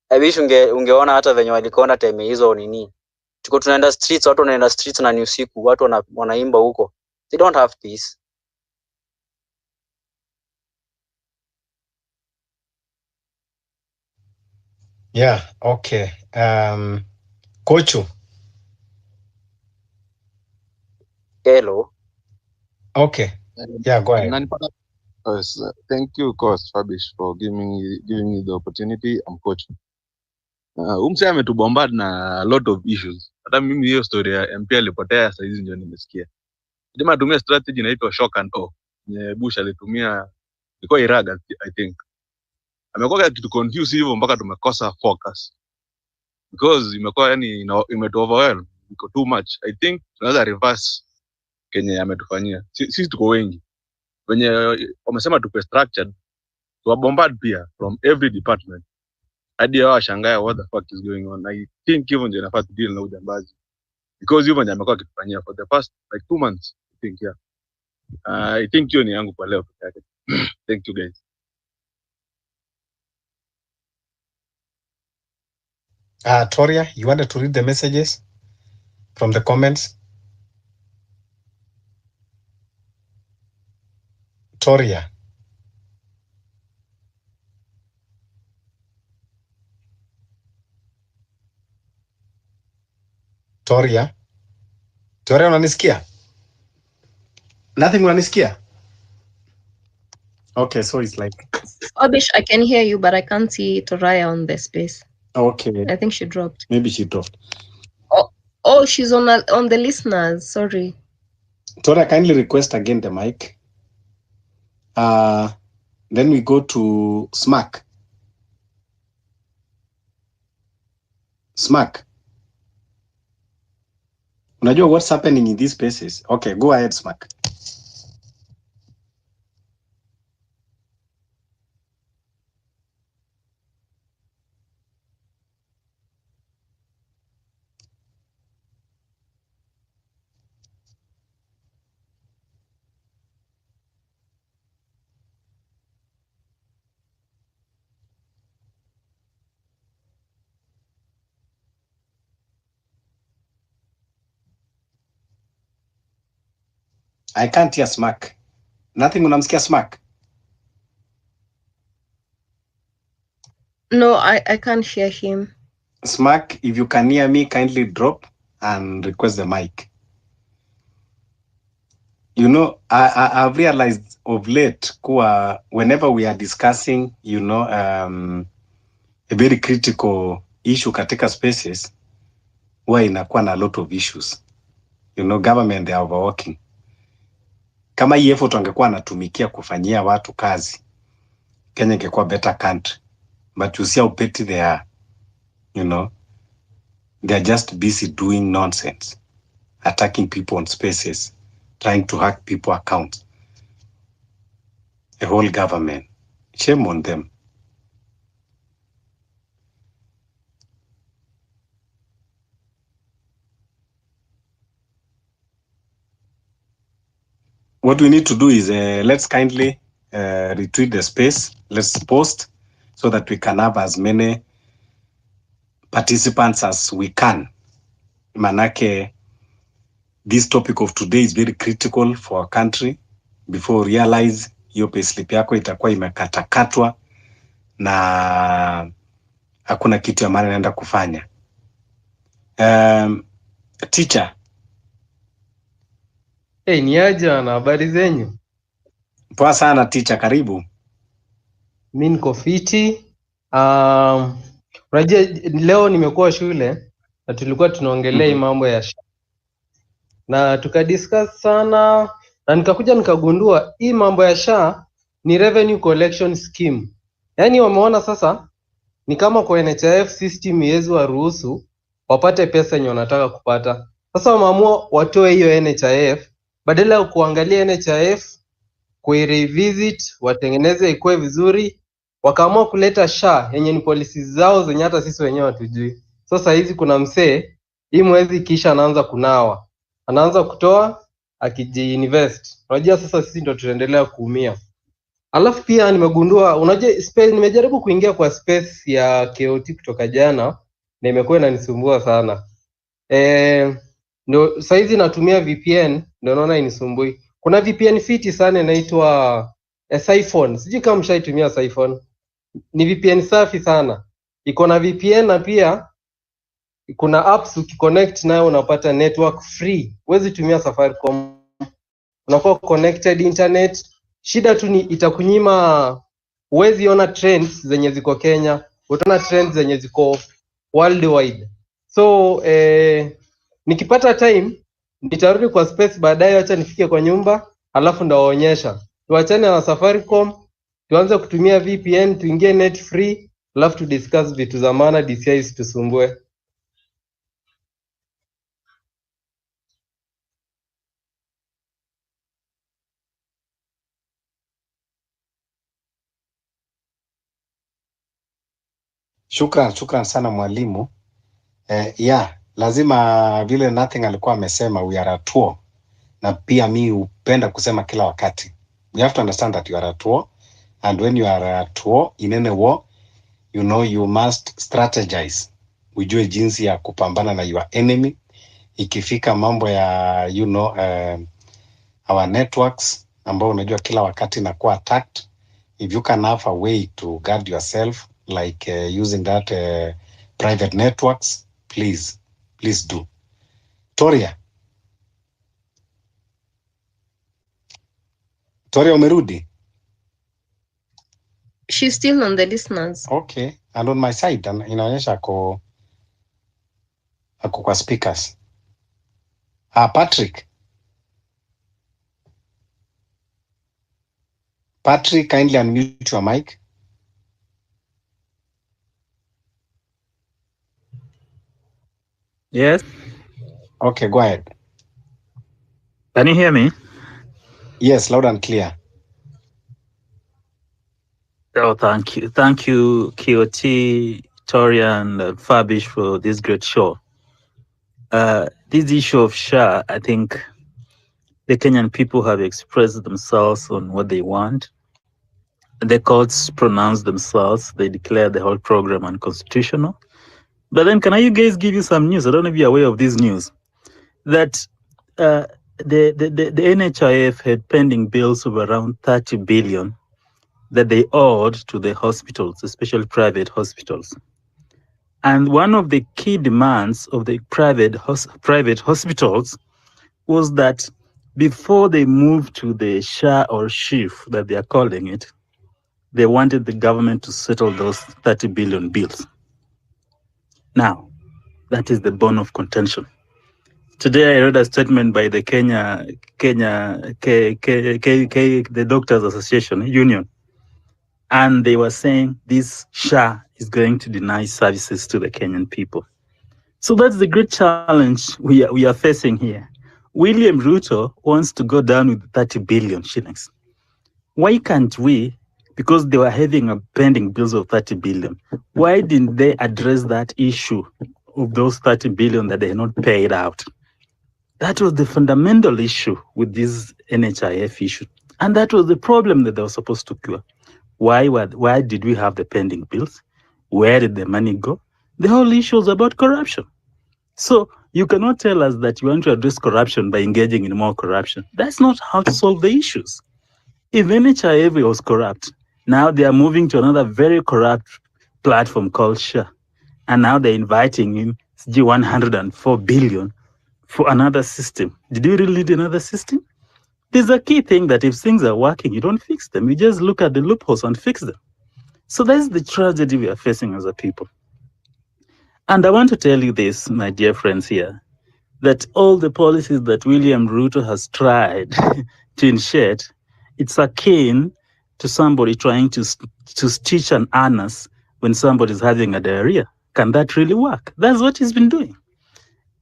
I wish ungeona hata venye walikonda time hizo nini. Tuko tunaenda streets, watu wanaenda streets na ni usiku, watu wanaimba huko. They don't have peace. Yeah, okay. Kochu. Hello. Okay. Yeah, go ahead. Yes, thank you, Coach Fabish, for giving me the opportunity. I'm Coach. Umse ametubombard na a lot of issues. Hata mimi hiyo story ya MP alipotea sasa hizi ndio nimesikia. Jamaa atumia strategy inaitwa shock and awe. Bush alitumia ilikuwa Iraq, I think. Amekuwa kitu confuse hivyo mpaka tumekosa focus. Because imekuwa yani imetu overwhelm, iko too much. I think tunaweza reverse Kenya ametufanyia. Sisi tuko wengi. Wenye wamesema tupe structured, tuwa bombard pia from every department. hadi wao washangae what the fuck is going on. I think hivyo ndio inafaa to deal na ujambazi, because hivyo ndio amekuwa akitufanyia for the past like 2 months I think. Yeah, I think hiyo ni yangu kwa leo peke yake. Thank you guys. Toria, you wanted to read the messages from the comments? Toria. Toria. Toria, unanisikia? Nothing, unanisikia? Okay, so it's like... Obish, I can hear you, but I can't see Toraya on the space. Okay. I think she dropped. Maybe she dropped. Oh, she's on the listeners. Sorry. Toria, kindly request again the mic. Then we go to Smack. Smack. Unajua what's happening in these spaces? Okay, go ahead, Smack. I can't hear Smack. Nothing, unamsikia Smack? No, I can't hear him. Smack, if you can hear me, kindly drop and request the mic. You know, I've realized of late, whenever we are discussing, a very critical issue katika spaces, huwa inakuwa na a lot of issues. Government, they are overworking. Kama hii effort wangekuwa anatumikia kufanyia watu kazi, Kenya ingekuwa better country. But you see how petty they are. They are just busy doing nonsense, attacking people on spaces, trying to hack people accounts. The whole government. Shame on them. What we need to do is let's kindly retweet the space. Let's post so that we can have as many participants as we can. Manake, this topic of today is very critical for our country. Before we realize hiyo payslip yako itakuwa imekatakatwa na hakuna kitu ya maana naenda kufanya. Teacher. Hey, ni aje na habari zenyu? Poa sana teacher, karibu. Mimi niko fiti. Unajua leo nimekuwa shule na tulikuwa tunaongelea hii mambo ya SHA. Na tukadiscuss sana na nikakuja nikagundua hii mambo ya SHA ni revenue collection scheme. Yaani wameona sasa ni kama kwa NHIF system iwezi waruhusu wapate pesa yenye wanataka kupata. Sasa wameamua watoe hiyo NHIF, badala ya kuangalia NHIF kuirevisit watengeneze ikuwe vizuri, wakaamua kuleta SHA yenye ni policies zao zenye hata sisi wenyewe hatujui. Sasa hizi kuna msee hii mwezi kisha anaanza kunawa, anaanza kutoa akijiinvest. Unajua sasa sisi ndo tutaendelea kuumia. Alafu pia nimegundua, unajua nimejaribu kuingia kwa space ya KOT kutoka jana na imekuwa inanisumbua sana. Ndio saizi natumia VPN ndio naona inisumbui. Kuna VPN fiti sana inaitwa Siphon. Sijui kama mshaitumia Siphon. Ni VPN safi sana. Iko na VPN na pia kuna apps ukiconnect nayo unapata network free. Huwezi tumia Safaricom. Unakuwa connected internet. Shida tu ni itakunyima, huwezi ona trends zenye ziko Kenya, utaona trends zenye ziko worldwide. So nikipata time nitarudi kwa space baadaye, acha nifike kwa nyumba alafu ndawaonyesha. Tuachane na Safaricom, tuanze kutumia VPN, tuingie net free, alafu tu discuss vitu za maana, DCI tusumbue. Shukran sana mwalimu. Yeah, lazima vile Nothing alikuwa amesema, we are at war. Na pia mi upenda kusema kila wakati, we have to understand that you are at war, and when you are at war, in any war, you know you must strategize. Ujue jinsi ya kupambana na your enemy. Ikifika mambo ya our networks ambao unajua kila wakati nakuwa attacked, if you can have a way to guard yourself like using that private networks, please do. Toria umerudi? She's still on the listeners. Okay, and on my side inaonyesha ako kwa speakers. Patrick, kindly unmute your mic. Yes. Okay, go ahead. Can you hear me? Yes, loud and clear. Oh, thank you. Thank you, KOT, Toria, and Fabish for this great show. This issue of SHA, I think the Kenyan people have expressed themselves on what they want. The courts pronounce themselves. They declare the whole program unconstitutional. But then can I you guys give you some news? I don't know if you're aware of this news. That the NHIF had pending bills of around 30 billion that they owed to the hospitals, especially private hospitals. And one of the key demands of the private hospitals was that before they moved to the SHA or SHIF that they are calling it, they wanted the government to settle those 30 billion bills. Now, that is the bone of contention. Today, I read a statement by the the Doctors Association Union, and they were saying this SHA is going to deny services to the Kenyan people. So that's the great challenge we are facing here. William Ruto wants to go down with 30 billion shillings. Why can't we? Because they were having a pending bills of 30 billion. Why didn't they address that issue of those 30 billion that they had not paid out? That was the fundamental issue with this NHIF issue. And that was the problem that they were supposed to cure. Why did we have the pending bills? Where did the money go? The whole issue is about corruption. So you cannot tell us that you want to address corruption by engaging in more corruption. That's not how to solve the issues. If NHIF was corrupt, now they are moving to another very corrupt platform called SHA. And now they're inviting in 104 billion for another system. Did you really need another system? There's a key thing that if things are working, you don't fix them. You just look at the loopholes and fix them. So that's the tragedy we are facing as a people. And I want to tell you this, my dear friends here, that all the policies that William Ruto has tried to initiate, it's akin to somebody trying to stitch an anus when somebody's having a diarrhea. Can that really work? That's what he's been doing.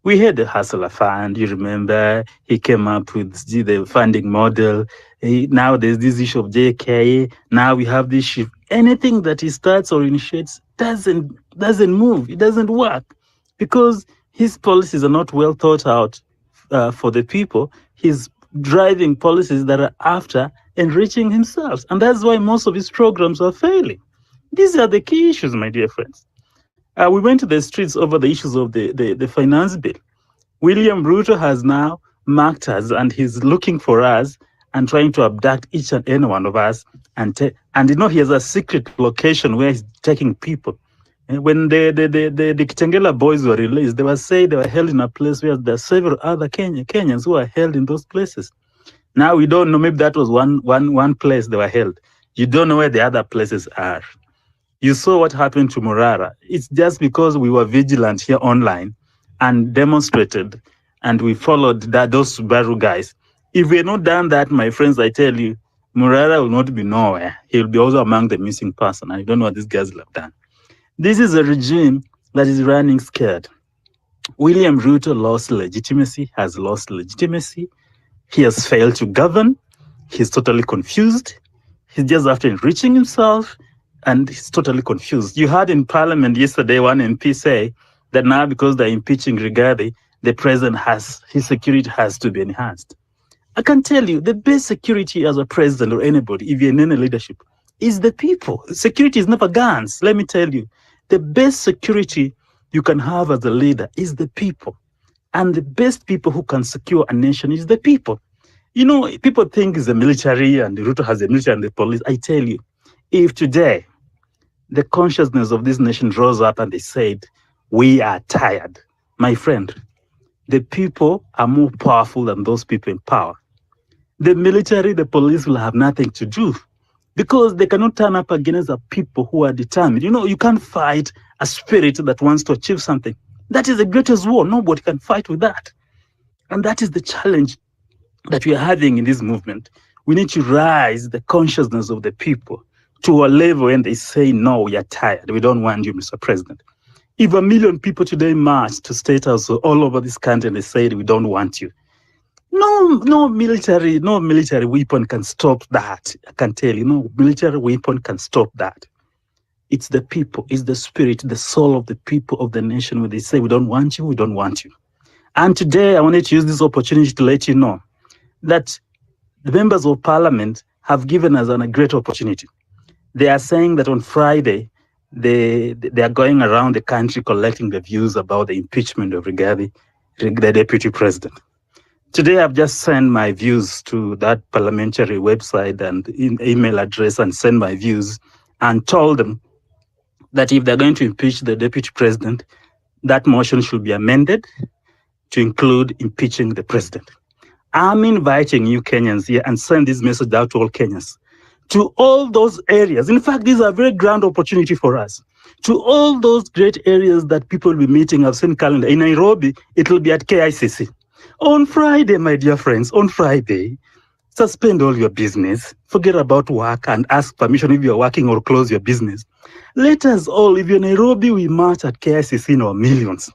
We had the Hustler Fund, you remember, he came up with the funding model. Now there's this issue of JK. Now we have this shift. Anything that he starts or initiates doesn't move. It doesn't work because his policies are not well thought out for the people. He's driving policies that are after enriching himself. And that's why most of his programs are failing. These are the key issues, my dear friends. We went to the streets over the issues of the finance bill. William Ruto has now marked us and he's looking for us and trying to abduct each and any one of us. And he has a secret location where he's taking people. And when the Kitengela boys were released, they were said they were held in a place where there are several other Kenyans who are held in those places. Now we don't know, maybe that was one place they were held. You don't know where the other places are. You saw what happened to Murara. It's just because we were vigilant here online and demonstrated and we followed those Subaru guys. If we had not done that, my friends, I tell you, Murara will not be nowhere. He'll be also among the missing person. I don't know what these guys will have done. This is a regime that is running scared. William Ruto has lost legitimacy. He has failed to govern. He's totally confused. He's just after enriching himself. and he's totally confused. You heard in Parliament yesterday one MP say that now because they're impeaching Rigathi, the president his security has to be enhanced. I can tell you the best security as a president or anybody, if you're in any leadership, is the people. Security is never guns. Let me tell you, the best security you can have as a leader is the people. And the best people who can secure a nation is the people. You know, people think it's the military and the Ruto has the military and the police. I tell you, if today the consciousness of this nation rose up and they said, we are tired, my friend, the people are more powerful than those people in power. The military, the police will have nothing to do because they cannot turn up against the people who are determined. You know, you can't fight a spirit that wants to achieve something. That is the greatest war. Nobody can fight with that. And that is the challenge that we are having in this movement. We need to raise the consciousness of the people to a level when they say, no, we are tired. We don't want you, Mr. President. If 1 million people today march to state house all over this country and they say, we don't want you, no military weapon can stop that. I can tell you, no military weapon can stop that. It's the people, it's the spirit, the soul of the people of the nation when they say, we don't want you, we don't want you. And today I wanted to use this opportunity to let you know that the members of parliament have given us a great opportunity. They are saying that on Friday, they are going around the country collecting the views about the impeachment of Rigathi, the deputy president. Today, I've just sent my views to that parliamentary website and email address and sent my views and told them that if they're going to impeach the deputy president, that motion should be amended to include impeaching the president. I'm inviting you Kenyans here and send this message out to all Kenyans, to all those areas. In fact, this is a very grand opportunity for us. To all those great areas that people will be meeting, I've seen calendar. In Nairobi, it will be at KICC. On Friday, my dear friends, on Friday, suspend all your business, forget about work and ask permission if you're working or close your business. Let us all, if you're in Nairobi, we march at KICC in our millions.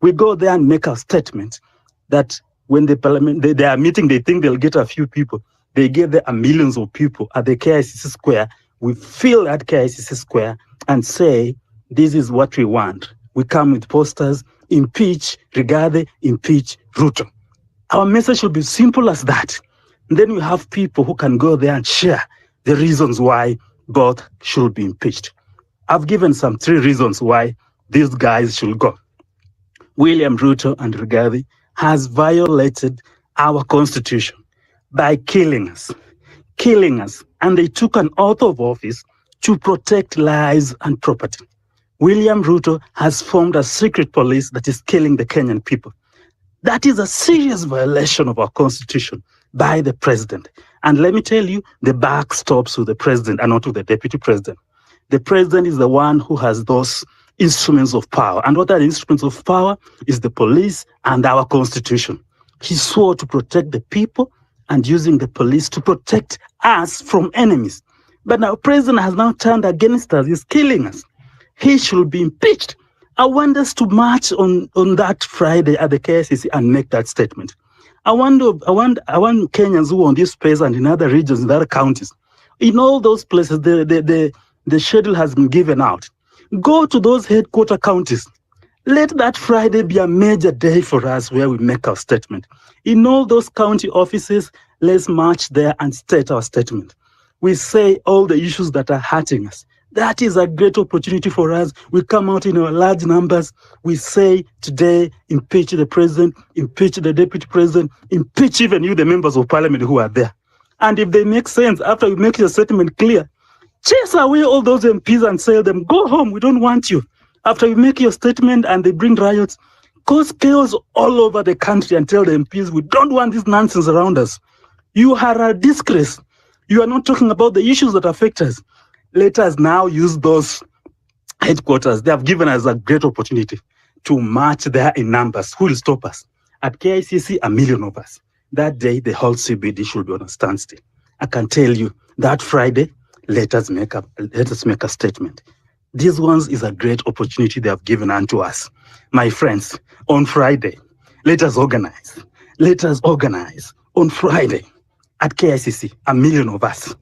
We go there and make a statement that when the parliament, they are meeting, they think they'll get a few people. They get there millions of people at the KICC square. We fill that KICC square and say, this is what we want. We come with posters, impeach Rigathi, impeach Ruto. Our message should be simple as that. And then we have people who can go there and share the reasons why both should be impeached. I've given some 3 reasons why these guys should go. William Ruto and Rigathi has violated our constitution by killing us. And they took an oath of office to protect lives and property. William Ruto has formed a secret police that is killing the Kenyan people. That is a serious violation of our constitution by the president. And let me tell you, the buck stops with the president and not with the deputy president. The president is the one who has those instruments of power. And what are the instruments of power is the police and our constitution. He swore to protect the people and using the police to protect us from enemies. But now president has now turned against us. He's killing us. He should be impeached. I want us to march on that Friday at the KICC and make that statement. I want Kenyans who are on this space and in other regions, in other counties, in all those places, the schedule has been given out. Go to those headquarter counties. Let that Friday be a major day for us where we make our statement. In all those county offices, let's march there and state our statement. We say all the issues that are hurting us. That is a great opportunity for us. We come out in our large numbers. We say today, impeach the president, impeach the deputy president, impeach even you, the members of parliament who are there. And if they make sense, after we make your statement clear, chase away all those MPs and say them, go home, we don't want you. After you make your statement and they bring riots, cause chaos all over the country and tell the MPs, we don't want this nonsense around us. You are a disgrace. You are not talking about the issues that affect us. Let us now use those headquarters. They have given us a great opportunity to march there in numbers. Who will stop us? At KICC, 1 million of us. That day, the whole CBD should be on a standstill. I can tell you that Friday, let us make a statement. This one is a great opportunity they have given unto us. My friends, on Friday, let us organize. Let us organize on Friday at KICC, 1 million of us.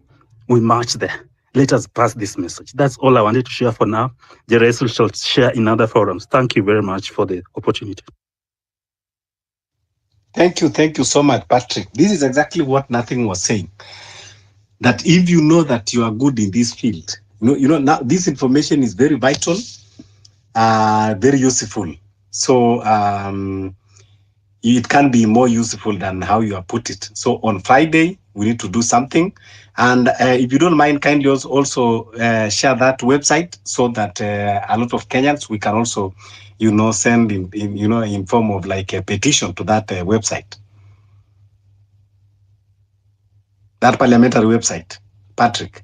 We march there. let us pass this message. That's all I wanted to share for now. The rest we shall share in other forums. Thank you very much for the opportunity. Thank you so much, Patrick. This is exactly what Nothing was saying. That if you know that you are good in this field, now this information is very vital, very useful. So it can be more useful than how you have put it. So on Friday, we need to do something. And if you don't mind, kindly also share that website so that a lot of Kenyans, we can also, send in form of like a petition to that website, that parliamentary website. Patrick.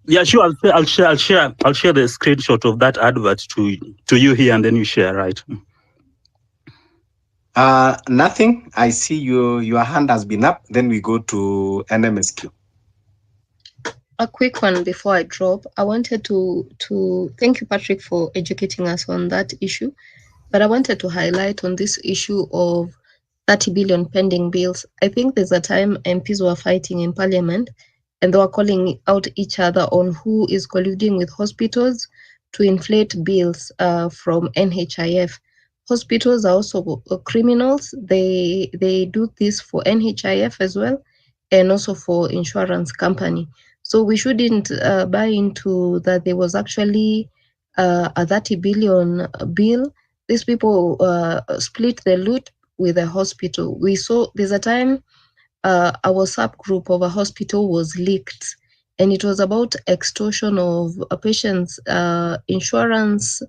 Yeah, sure. I'll share the screenshot of that advert to you here, and then you share, right? Nothing. I see your hand has been up. Then we go to NMSQ. A quick one before I drop. I wanted to thank you, Patrick, for educating us on that issue. But I wanted to highlight on this issue of 30 billion pending bills. I think there's a time MPs were fighting in parliament and they were calling out each other on who is colluding with hospitals to inflate bills from NHIF. Hospitals are also criminals. They do this for NHIF as well, and also for insurance company. So we shouldn't buy into that there was actually a 30 billion bill. These people split the loot with the hospital. We saw there's a time a WhatsApp group of a hospital was leaked, and it was about extortion of a patient's insurance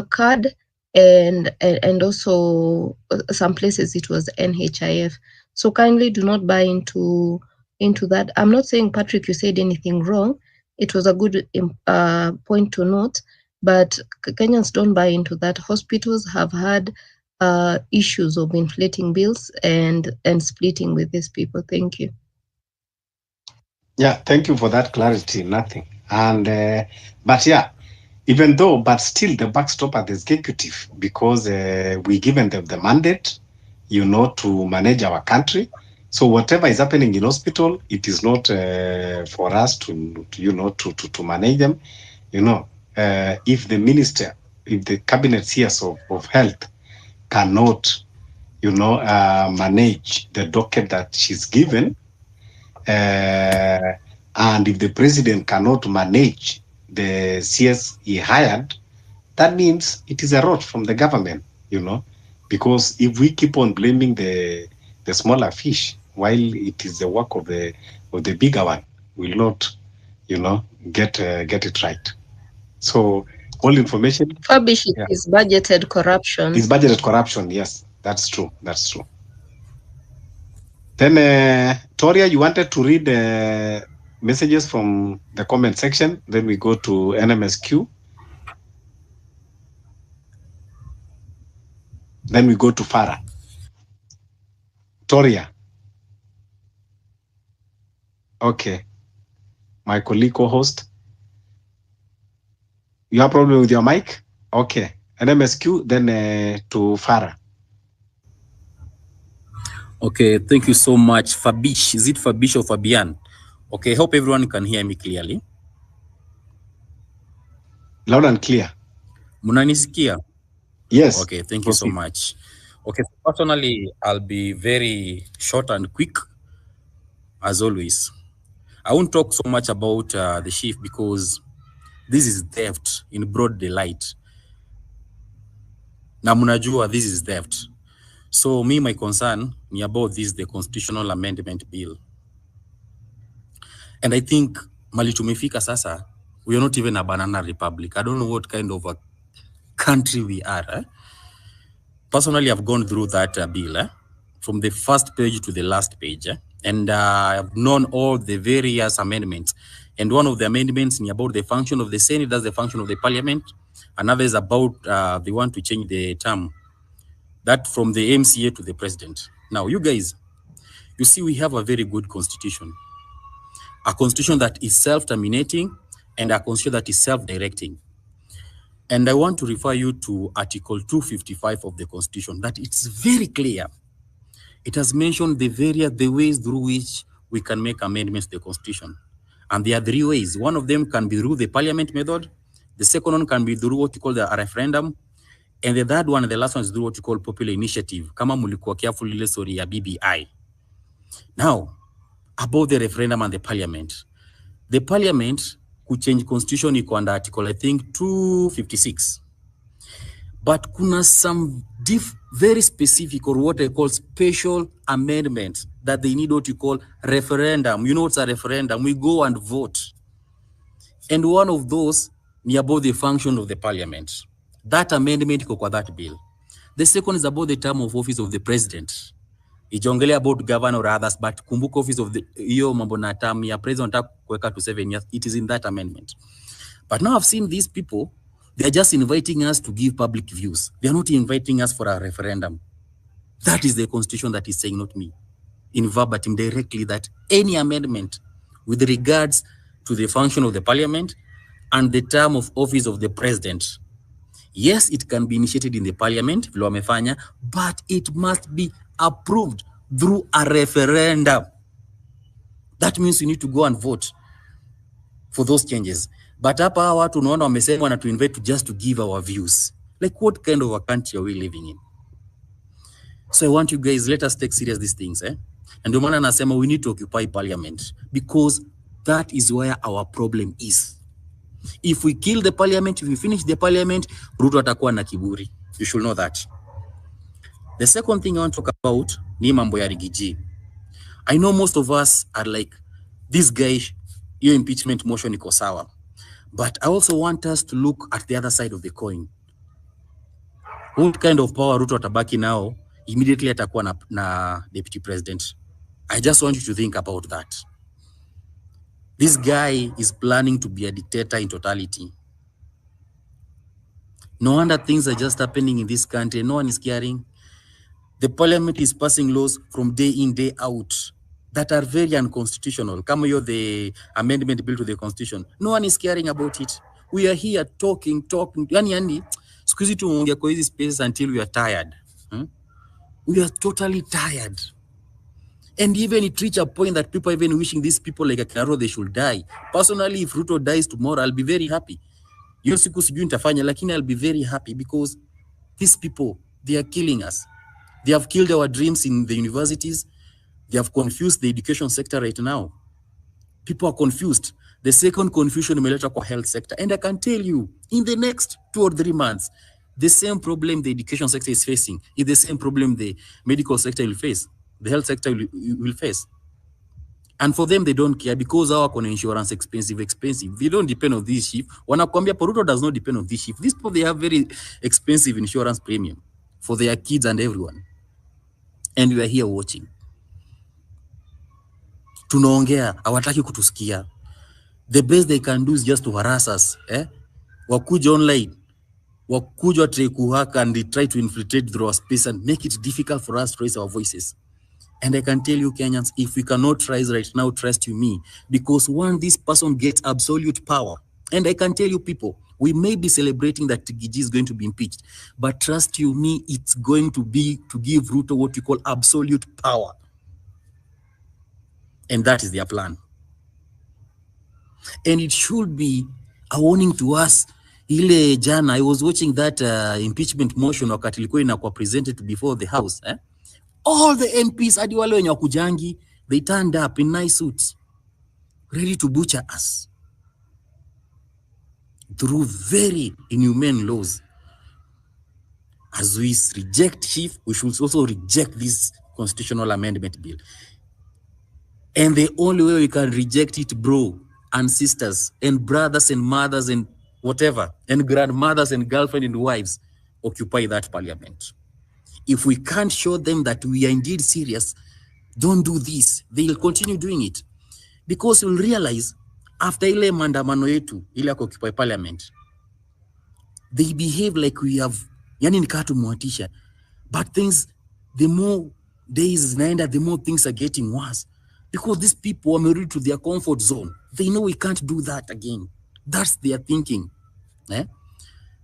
card, and also some places it was NHIF. So kindly do not buy into that. I'm not saying, Patrick, you said anything wrong. It was a good point to note, but Kenyans don't buy into that. Hospitals have had issues of inflating bills and splitting with these people. Thank you. Yeah, thank you for that clarity. Nothing. And but yeah, but still the backstop at the executive, because we given them the mandate, to manage our country. So whatever is happening in hospital, it is not for us to manage them. If the minister, if the cabinet CS of health cannot, manage the docket that she's given, and if the president cannot manage the CS he hired, that means it is a rot from the government, because if we keep on blaming the smaller fish while it is the work of the bigger one, will not, get it right. So all information. Fabish, it is budgeted corruption. It's budgeted corruption. Yes, that's true. Then, Toria, you wanted to read messages from the comment section. Then we go to NMSQ. Then we go to Farah. Toria. Okay. My colleague co-host. You have a problem with your mic? Okay. NMSQ, then to Farah. Okay, thank you so much. Fabish, is it Fabish or Fabian? Okay, hope everyone can hear me clearly. Loud and clear. Munanisikia? Yes. Okay, thank you so much. Okay, personally, I'll be very short and quick, as always. I won't talk so much about the chief because this is theft in broad daylight. Na munajua this is theft. So my concern is about this, the constitutional amendment bill. And I think mali tumefika sasa, we are not even a banana republic. I don't know what kind of a country we are. Personally, I've gone through that bill from the first page to the last page. And I've known all the various amendments. And one of the amendments is about the function of the Senate, that's the function of the parliament. Another is about they want to change the term, that from the MCA to the president. Now, you guys, you see, we have a very good constitution. A constitution that is self-terminating and a constitution that is self-directing. And I want to refer you to Article 255 of the Constitution, that it's very clear. It has mentioned the ways through which we can make amendments to the Constitution. And there are three ways. One of them can be through the parliament method. The second one can be through what you call the referendum. And the third one, the last one is through what you call popular initiative. Kama mulikuwa careful ile story ya BBI. Now, about the referendum and the parliament. The parliament could change constitution iko under article, I think, 256. But kuna some very specific or what I call special amendments that they need what you call referendum. You know what's a referendum? We go and vote. And one of those is about the function of the parliament. That amendment iko kwa that bill. The second is about the term of office of the president. Ijongelea about governor or others, but kumbuka office of the iyo mambo na term ya president kuweka to 7 years. It is in that amendment. But now I've seen these people, they are just inviting us to give public views. They are not inviting us for a referendum. That is the constitution that is saying, not me, in verbatim directly, that any amendment with regards to the function of the parliament and the term of office of the president, yes, it can be initiated in the parliament, but it must be approved through a referendum. That means you need to go and vote for those changes. But hapa watu unaona wamesema na to invite just to give our views. Like what kind of a country are we living in? So I want you guys, let us take serious these things. And ndio maana nasema we need to occupy parliament because that is where our problem is. If we kill the parliament, if we finish the parliament, Ruto atakuwa na kiburi. You should know that. The second thing I want to talk about ni mambo ya Rigiji. I know most of us are like, this guy, your impeachment motion iko sawa. But I also want us to look at the other side of the coin. What kind of power Ruto atabaki now? Immediately atakuwa na deputy president. I just want you to think about that. This guy is planning to be a dictator in totality. No wonder things are just happening in this country. No one is caring. The parliament is passing laws from day in, day out that are very unconstitutional. Come here, the amendment bill to the constitution. No one is caring about it. We are here talking. Yani, squeeze to tuongea kwa hizi spaces until we are tired. We are totally tired. And even it reach a point that people are even wishing these people like Akaro, they should die. Personally, if Ruto dies tomorrow, I'll be very happy. Hiyo siku sijui nitafanya, lakini I'll be very happy because these people, they are killing us. They have killed our dreams in the universities. They have confused the education sector right now. People are confused. The second confusion imeleta kwa health sector. And I can tell you, in the next 2 or 3 months, the same problem the education sector is facing is the same problem the medical sector will face, the health sector will face. And for them, they don't care because our insurance expensive. They don't depend on this shift. Wanakwambia Ruto does not depend on this shift. These people, they have very expensive insurance premium for their kids and everyone. And we are here watching. Tunaongea, hawataki kutusikia. The best they can do is just to harass us. Wakuja online, wakuja try kuhack and they try to infiltrate through our space and make it difficult for us to raise our voices. And I can tell you, Kenyans, if we cannot rise right now, trust you me, because when this person gets absolute power, and I can tell you people, we may be celebrating that Gigi is going to be impeached, but trust you me, it's going to be to give Ruto what you call absolute power. And that is their plan. And it should be a warning to us. Ile jana, I was watching that impeachment motion wakati ilikuwa inakuwa presented before the house. All the MPs, hadi wale wenye wakujangi, they turned up in nice suits, ready to butcher us through very inhumane laws. As we reject Nhif, we should also reject this constitutional amendment bill. And the only way we can reject it, bro, and sisters, and brothers and mothers and whatever, and grandmothers and girlfriends and wives, occupy that parliament. If we can't show them that we are indeed serious, don't do this, they'll continue doing it. Because you'll realize, after ile maandamano yetu, ile occupy parliament, they behave like we have, yani nikaa tumwatisha. But things, the more days naenda, the more things are getting worse. Because these people are married to their comfort zone. They know we can't do that again. That's their thinking.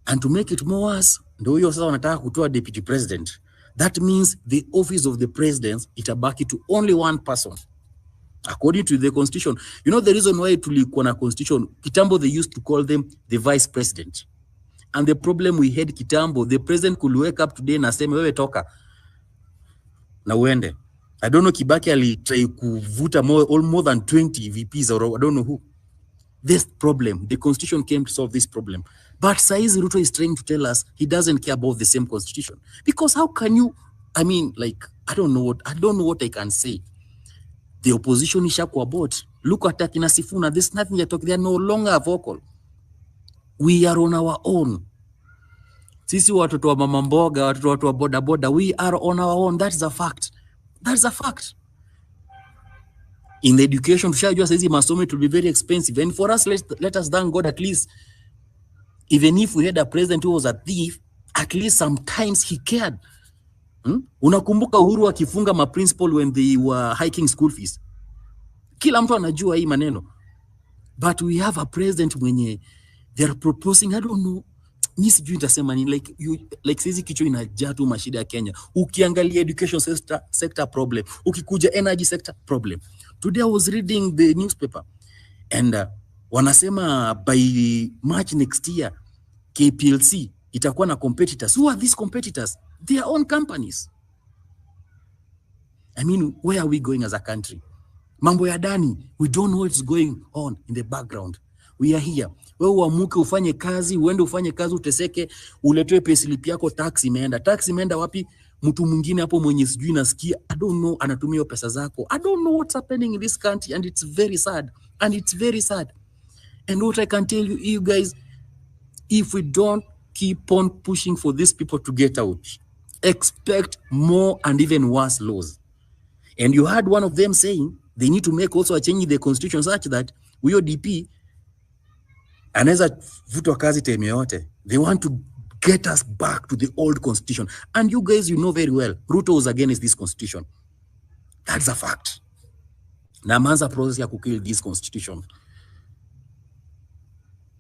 And to make it more worse, ndio hiyo sasa wanataka kutoa deputy president. That means the office of the president itabaki to only one person. according to the constitution. You know the reason why tulikuwa na constitution, kitambo they used to call them the vice president. And the problem we had kitambo, the president could wake up today na aseme wewe toka na uende. I don't know, Kibaki alitry kuvuta more than 20 VPs or I don't know who. This problem, the constitution came to solve this problem. But Saiz Ruto is trying to tell us he doesn't care about the same constitution. Because how can you, I mean, like, I don't know what I can say. The opposition is about. Look at Akina Sifuna, there's nothing they're talking, they're no longer vocal. We are on our own. Sisi watoto wa mama mboga, watoto wa boda boda, we are on our own. That is a fact. That's a fact. In the education, tushajua saizi masomo it will be very expensive. And for us, let us thank God at least, even if we had a president who was a thief, at least sometimes he cared. Unakumbuka Uhuru akifunga ma principal when they were hiking school fees. Kila mtu anajua hii maneno. But we have a president mwenye they are proposing, I don't know, ni sijui nitasema nini, like saizi kichwa inajaa tu mashida ya Kenya. Ukiangalia education sector problem, ukikuja energy sector problem. Today I was reading the newspaper and wanasema by March next year KPLC itakuwa na competitors. Who are these competitors? Their own companies. I mean, where are we going as a country? Mambo ya ndani, we don't know what's going on in the background. We are here. Wewe uamuke ufanye kazi, uende ufanye kazi, uteseke, uletwe payslip yako, tax imeenda. Tax imeenda wapi? Mtu mwingine hapo mwenye sijui nasikia, I don't know, anatumia pesa zako. I don't know what's happening in this country and it's very sad. And it's very sad. And what I can tell you guys, if we don't keep on pushing for these people to get out, expect more and even worse laws. And you heard one of them saying they need to make also a change in the constitution such that huyo DP anaweza vutwa kazi time yote. They want to get us back to the old constitution. And you guys, you know very well, Ruto was against this constitution. That's a fact. Na ameanza process ya kukill this constitution.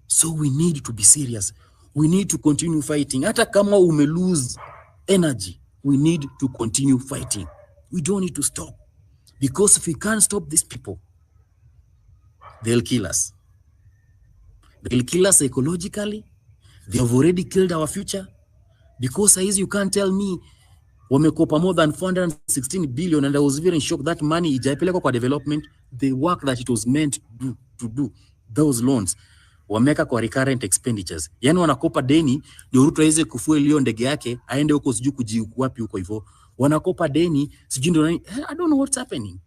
So we need to be serious. We need to continue fighting. Hata kama ume lose energy, we need to continue fighting. We don't need to stop. Because if we can't stop these people, they'll kill us. They'll kill us psychologically. They have already killed our future. Because as you can't tell me, wamekopa more than 416 billion, and I was very shocked that money ijaipelekwa kwa development, the work that it was meant to do, those loans, wameka kwa recurrent expenditures. Yani wanakopa deni, ndio Ruto aweze kufua hiyo ndege yake, aende huko sijui kujiwapi huko hivyo. Wanakopa deni, sijui ndio I don't know what's happening.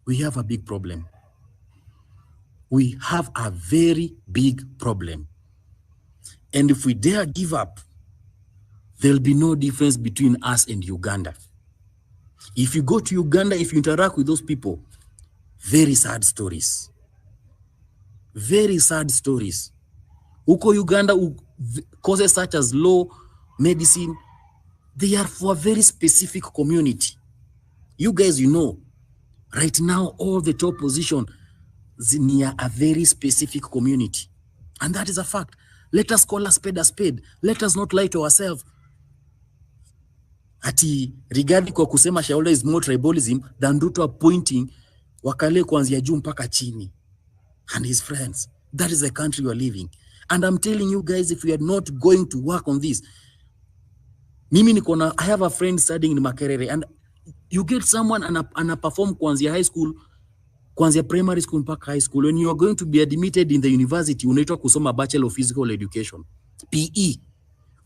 We have a big problem. We have a very big problem. And if we dare give up, there'll be no difference between us and Uganda. If you go to Uganda, if you interact with those people, very sad stories. Very sad stories. Uko Uganda, causes such as law, medicine, they are for a very specific community. You guys, you know, right now, all the top position is near a very specific community. And that is a fact. Let us call a spade a spade. Let us not lie to ourselves. Ati Rigathi kwa kusema shareholder is more tribalism than Ruto appointing wakale kuanzia juu mpaka chini and his friends. That is the country we are living. And I'm telling you guys, if we are not going to work on this, I have a friend studying in Makerere, and you get someone and perform kuanzia high school, kuanzia primary school mpaka high school. When you are going to be admitted in the university, unaitwa kusoma Bachelor of Physical Education, PE.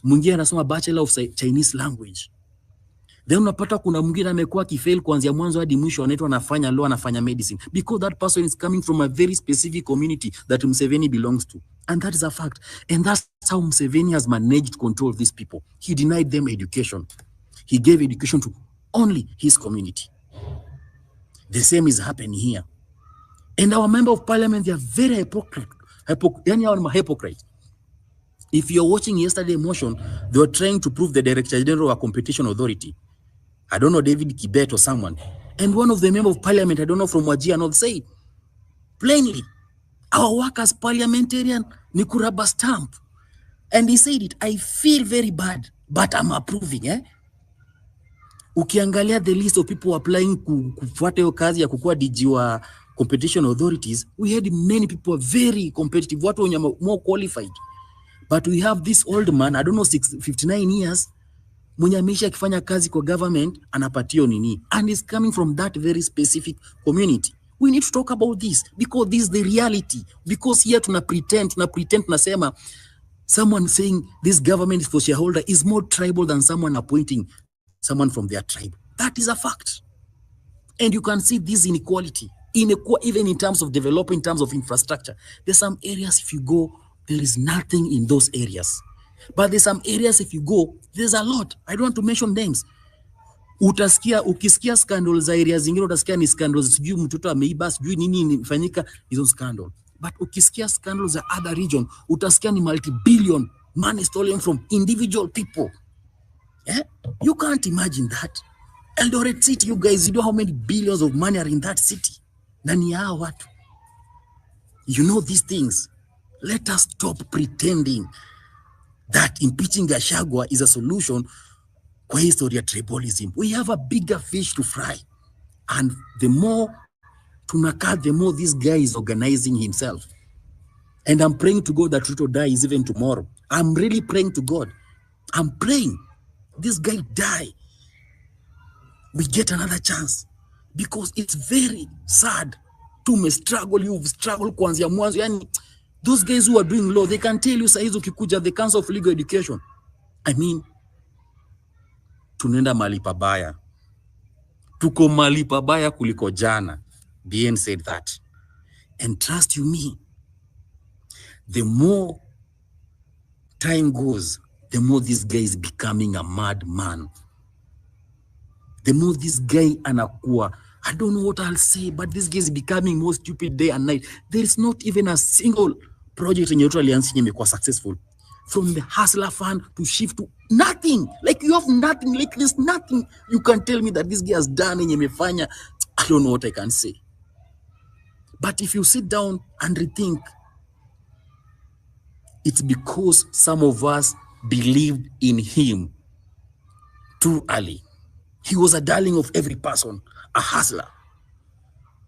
Mwingine anasoma Bachelor of Chinese Language. Then unapata kuna mwingine amekuwa kifail kuanzia mwanzo hadi mwisho, anaitwa anafanya law, anafanya medicine, because that person is coming from a very specific community that Museveni belongs to. And that is a fact. And that's how Museveni has managed to control these people. He denied them education. He gave education to only his community. The same is happening here. And our member of parliament, they are very hypocrite. If you're watching yesterday's motion, they were trying to prove the Director General of a Competition Authority. I don't know, David Kibet or someone. And one of the members of parliament, I don't know, from Wajir, not say plainly, our work as parliamentarian, ni kuraba stamp. And he said it, I feel very bad, but I'm approving. Ukiangalia the list of people applying kufuata hiyo kazi ya kukuwa DG wa competition authorities, we had many people very competitive, watu wenye more qualified. But we have this old man, I don't know, 59 years, mwenye ameisha akifanya kazi kwa government, anapatio nini, and is coming from that very specific community. We need to talk about this because this is the reality. Because here tuna pretend, tunasema someone saying this government is for shareholder is more tribal than someone appointing someone from their tribe. That is a fact. And you can see this inequality, even in terms of developing, in terms of infrastructure. There's some areas if you go, there is nothing in those areas. But there's some areas if you go, there's a lot. I don't want to mention names. Ukisikia scandal za areas zingine, utasikia ni scandals, sijui mtoto ameiba, sijui nini imefanyika, hizo scandal. But ukisikia scandals za other region, utasikia ni multi-billion money stolen from individual people. Yeah? You can't imagine that. Eldoret City, you guys, you know how many billions of money are in that city? Nani hao watu? You know these things. Let us stop pretending that impeaching Gachagua is a solution kwa history ya tribalism. We have a bigger fish to fry. And the more tunakaa, the more this guy is organizing himself. And I'm praying to God that Ruto dies even tomorrow. I'm really praying to God. I'm praying this guy die. We get another chance. Because it's very sad. You've struggled kuanzia mwanzo. Yani, those guys who are doing law, they can tell you saizi ukikuja the Council of Legal Education. I mean, tunaenda mahali pabaya. Tuko mahali pabaya kuliko jana. BN said that. And trust you me, the more time goes, the more this guy is becoming a madman. The more this guy anakuwa, I don't know what I'll say, but this guy is becoming more stupid day and night. There is not even a single project in your alliance imekuwa successful. From the Hustler Fund to shift to nothing. Like you have nothing, like there's nothing you can tell me that this guy has done in Yemefanya. I don't know what I can say. But if you sit down and rethink, it's because some of us believed in him too early. He was a darling of every person, a hustler.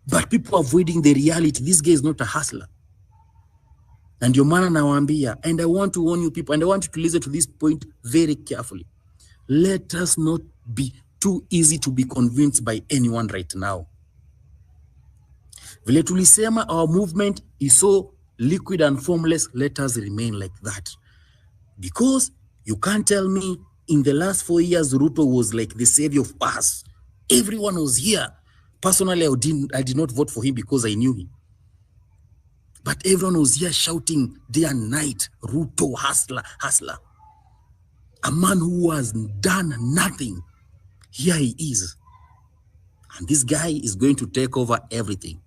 But people avoiding the reality, this guy is not a hustler. And your man nawaambia, and I want to warn you people, and I want you to listen to this point very carefully. Let us not be too easy to be convinced by anyone right now. Vile tulisema, our movement is so liquid and formless, let us remain like that. Because you can't tell me in the last 4 years, Ruto was like the savior of us. Everyone was here. Personally, I did not vote for him because I knew him. But everyone was here shouting day and night, Ruto, hustler, hustler. A man who has done nothing. Here he is. And this guy is going to take over everything.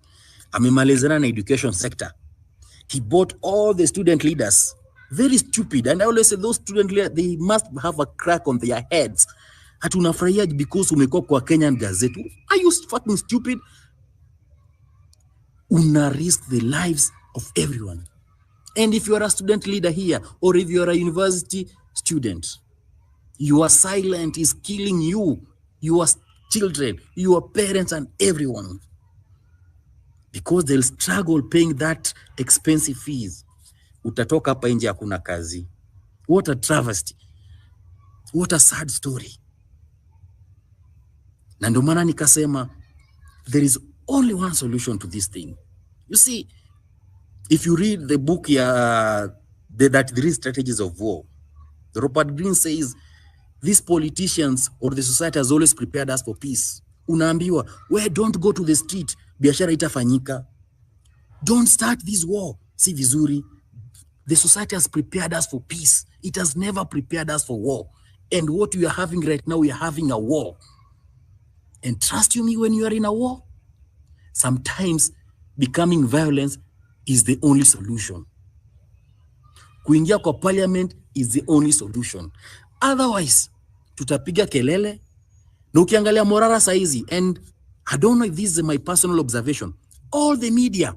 Amemalizana na education sector. He bought all the student leaders. Very stupid. And I always say those student leaders, they must have a crack on their heads. Hatunafurahia because umekuwa kwa Kenyan Gazette. Are you fucking stupid? Una risk the lives of everyone. And if you are a student leader here, or if you are a university student, your silence is killing you, your children, your parents, and everyone. Because they'll struggle paying that expensive fees. Utatoka hapa nje hakuna kazi. What a travesty. What a sad story. Na ndio maana nikasema, there is only one solution to this thing. You see, if you read the book, that three strategies of war, Robert Greene says, these politicians or the society has always prepared us for peace. Unaambiwa, we don't go to the street, biashara itafanyika. Don't start this war. Si vizuri. The society has prepared us for peace. It has never prepared us for war. And what we are having right now, we are having a war. And trust you me, when you are in a war, sometimes becoming violence is the only solution. Kuingia kwa parliament is the only solution. Otherwise, tutapiga kelele. Na ukiangalia Morara saizi, and I don't know if this is my personal observation, all the media,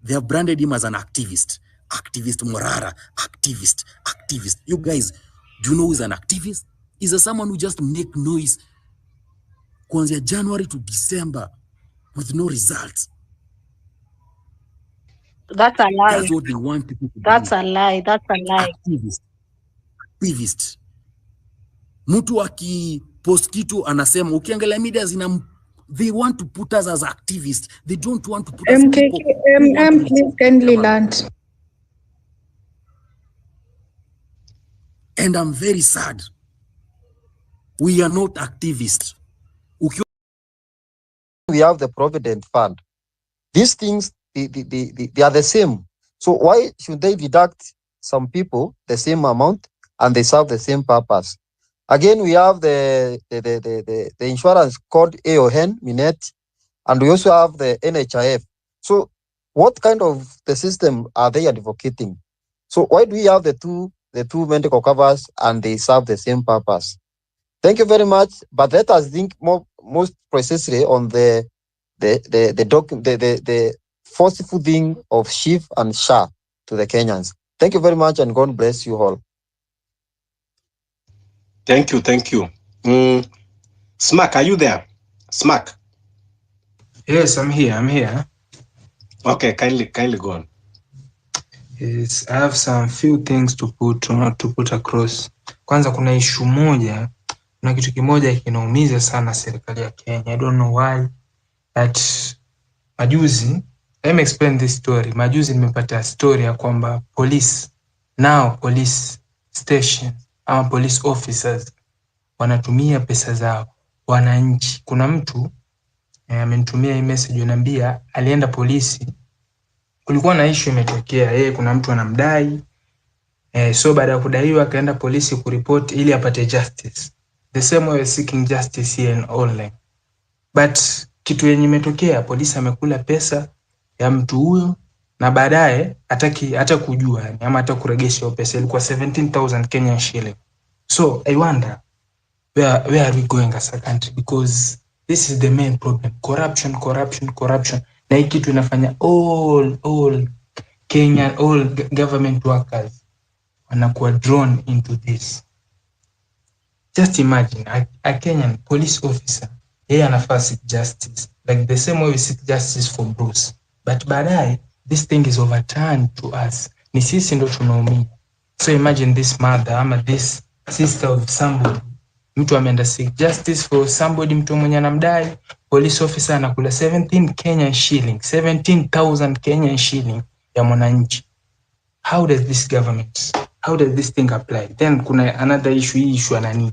they have branded him as an activist. Activist Morara, activist, activist. You guys, do you know who's an activist? Is a someone who just make noise kuanzia January to December with no results. That's a lie. That's what they want people to That's believe. a lie. That's a lie. Activist. Mtu akipost kitu anasema, ukiangalia media they want to put us as activists. They don't want to put us people who want to please kindly land. And I'm very sad. We are not activists. We have the Provident Fund. These things, they are the same. So why should they deduct some people the same amount and they serve the same purpose? Again, we have the insurance called AON, Minet, and we also have the NHIF. So what kind of the system are they advocating? So why do we have the two medical covers and they serve the same purpose? Thank you very much. But let us think most precisely on the forceful thing of Nhif and Sha to the Kenyans. Thank you very much, and God bless you all. Thank you. Smack, are you there? Smack. Yes, I'm here. Okay, kindly go on. Yes, I have some few things to put across. Kwanza kuna issue moja, kuna kitu kimoja kinaumiza sana serikali ya Kenya. I don't know why, but majuzi, let me explain this story. Majuzi nimepata story ya kwamba police station ama police officers wanatumia pesa zao wananchi. Kuna mtu amenitumia hii message ananiambia alienda polisi, kulikuwa na issue imetokea, kuna mtu anamdai, so baada ya kudaiwa akaenda polisi kuripot ili apate justice. The same way seeking justice here in online. But kitu yenye imetokea, polisi amekula pesa ya mtu huyo na baadaye hata kujua ama hata kuregesha hiyo pesa, ilikuwa 17,000 Kenyan shilling. So I wonder where are we going as a country, because this is the main problem. Corruption. Na hii kitu inafanya all Kenya, all government workers wanakuwa drawn into this. Just imagine a Kenyan police officer, yeye anafaa seek justice like the same way we seek justice for Bruce, but baadaye this thing is overturned to us. Ni sisi ndo tunaumia. So imagine this mother ama this sister of somebody, mtu ameenda seek justice for somebody, mtu mwenye anamdai, police officer anakula 17,000 Kenyan shilling ya mwananchi. How does this thing apply? Then kuna another issue anani.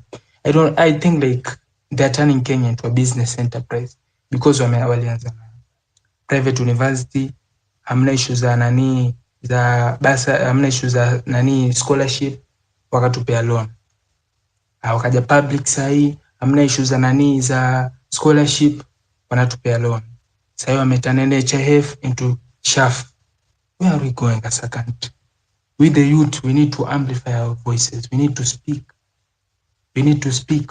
I think like they're turning Kenya into a business enterprise because walianza private university, hamna issue za nani za basa, hamna issue za nani scholarship, wakatupea loan. Wakaja public sahi, hamna issue za nani za scholarship, wanatupea loan. Sahi wametana NHIF into SHAF. Where are we going as a country? We the youth, we need to amplify our voices. We need to speak,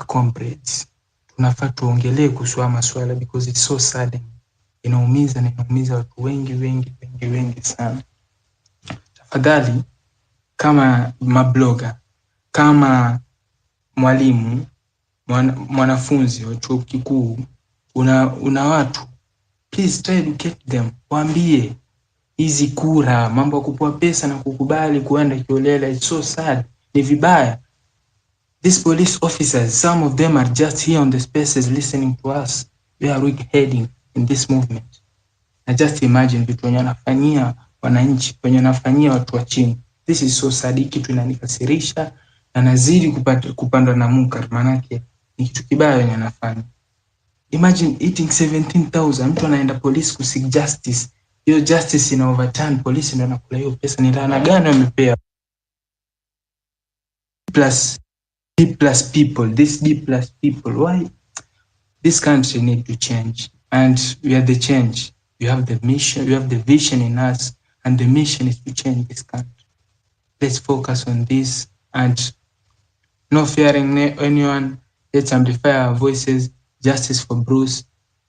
comrades. Tunafaa tuongelee kuhusu masuala because it's so sudden. Inaumiza watu wengi sana. Tafadhali, kama mabloga, kama mwalimu, mwanafunzi wa chuo kikuu, una watu, please try to educate them. Waambie hizi kura, mambo ya kupewa pesa na kukubali kuenda kiolela, it's so sad. Ni vibaya. These police officers, some of them are just here on the spaces listening to us. Where are we heading in this movement? Na just imagine vitu wenye wanafanyia wananchi, wenye wanafanyia watu wa chini. This is so sad. Kitu inanikasirisha na nazidi kupandwa na munkar, manake ni kitu kibaya wenye wanafanya. Imagine eating 17,000, mtu anaenda police ku seek justice. Hiyo justice ina overturn, police ndio anakula hiyo pesa. Ni laana gani wamepewa? D plus people. Why? This country need to change, and we are the change. You have the mission, you have the vision in us, and the mission is to change this country. Let's focus on this and no fearing anyone. Let's amplify our voices. Justice for Bruce,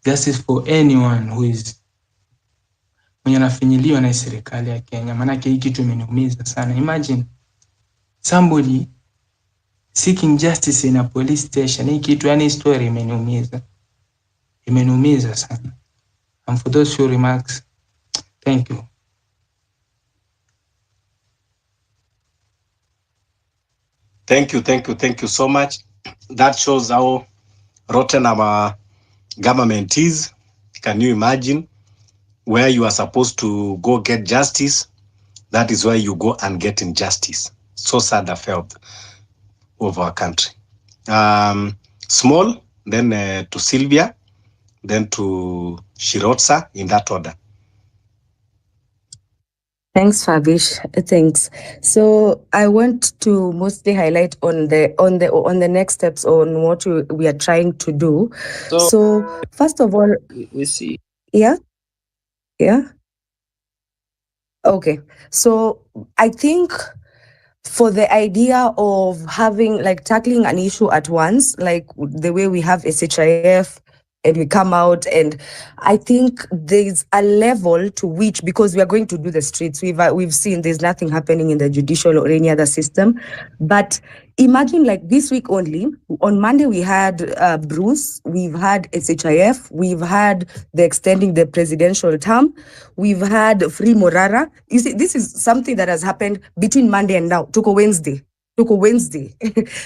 justice for anyone who is mwenye anafinyiliwa na serikali ya Kenya. Maanake hii kitu imeniumiza sana. Imagine somebody seeking justice in a police station. Hii kitu, yani story imeniumiza. imeniumiza sana. And for those few remarks, thank you. Thank you so much. That shows how rotten our government is. Can you imagine where you are supposed to go get justice? That is where you go and get injustice. So sad affair of our country. Small, then to Sylvia, then to Shirotsa, in that order. Thanks, Fabish. Thanks. So I want to mostly highlight on the next steps on what we are trying to do. So first of all, we see. Yeah. Okay. So I think for the idea of having like tackling an issue at once, like the way we have SHIF and we come out, and I think there's a level to which, because we are going to do the streets, we've seen there's nothing happening in the judicial or any other system. But imagine like this week only, on Monday we had Bruce, we've had SHIF, we've had the extending the presidential term, we've had Free Morara. You see, this is something that has happened between Monday and now, took a Wednesday.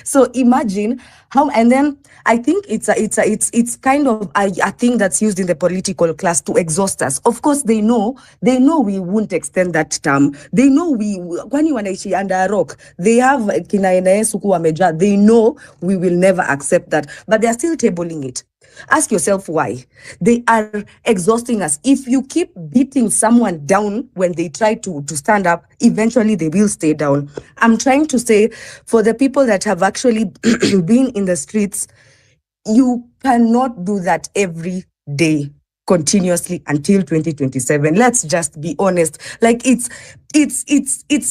So imagine how, and then I think it's kind of a thing that's used in the political class to exhaust us. Of course, they know we won't extend that term. They know kwani wanaishi under a rock. They have kina Enaesuku wameja. They know we will never accept that, but they are still tabling it. Ask yourself why. They are exhausting us. If you keep beating someone down when they try to stand up, eventually they will stay down. I'm trying to say, for the people that have actually been in the streets, you cannot do that every day continuously until 2027. Let's just be honest. Like it's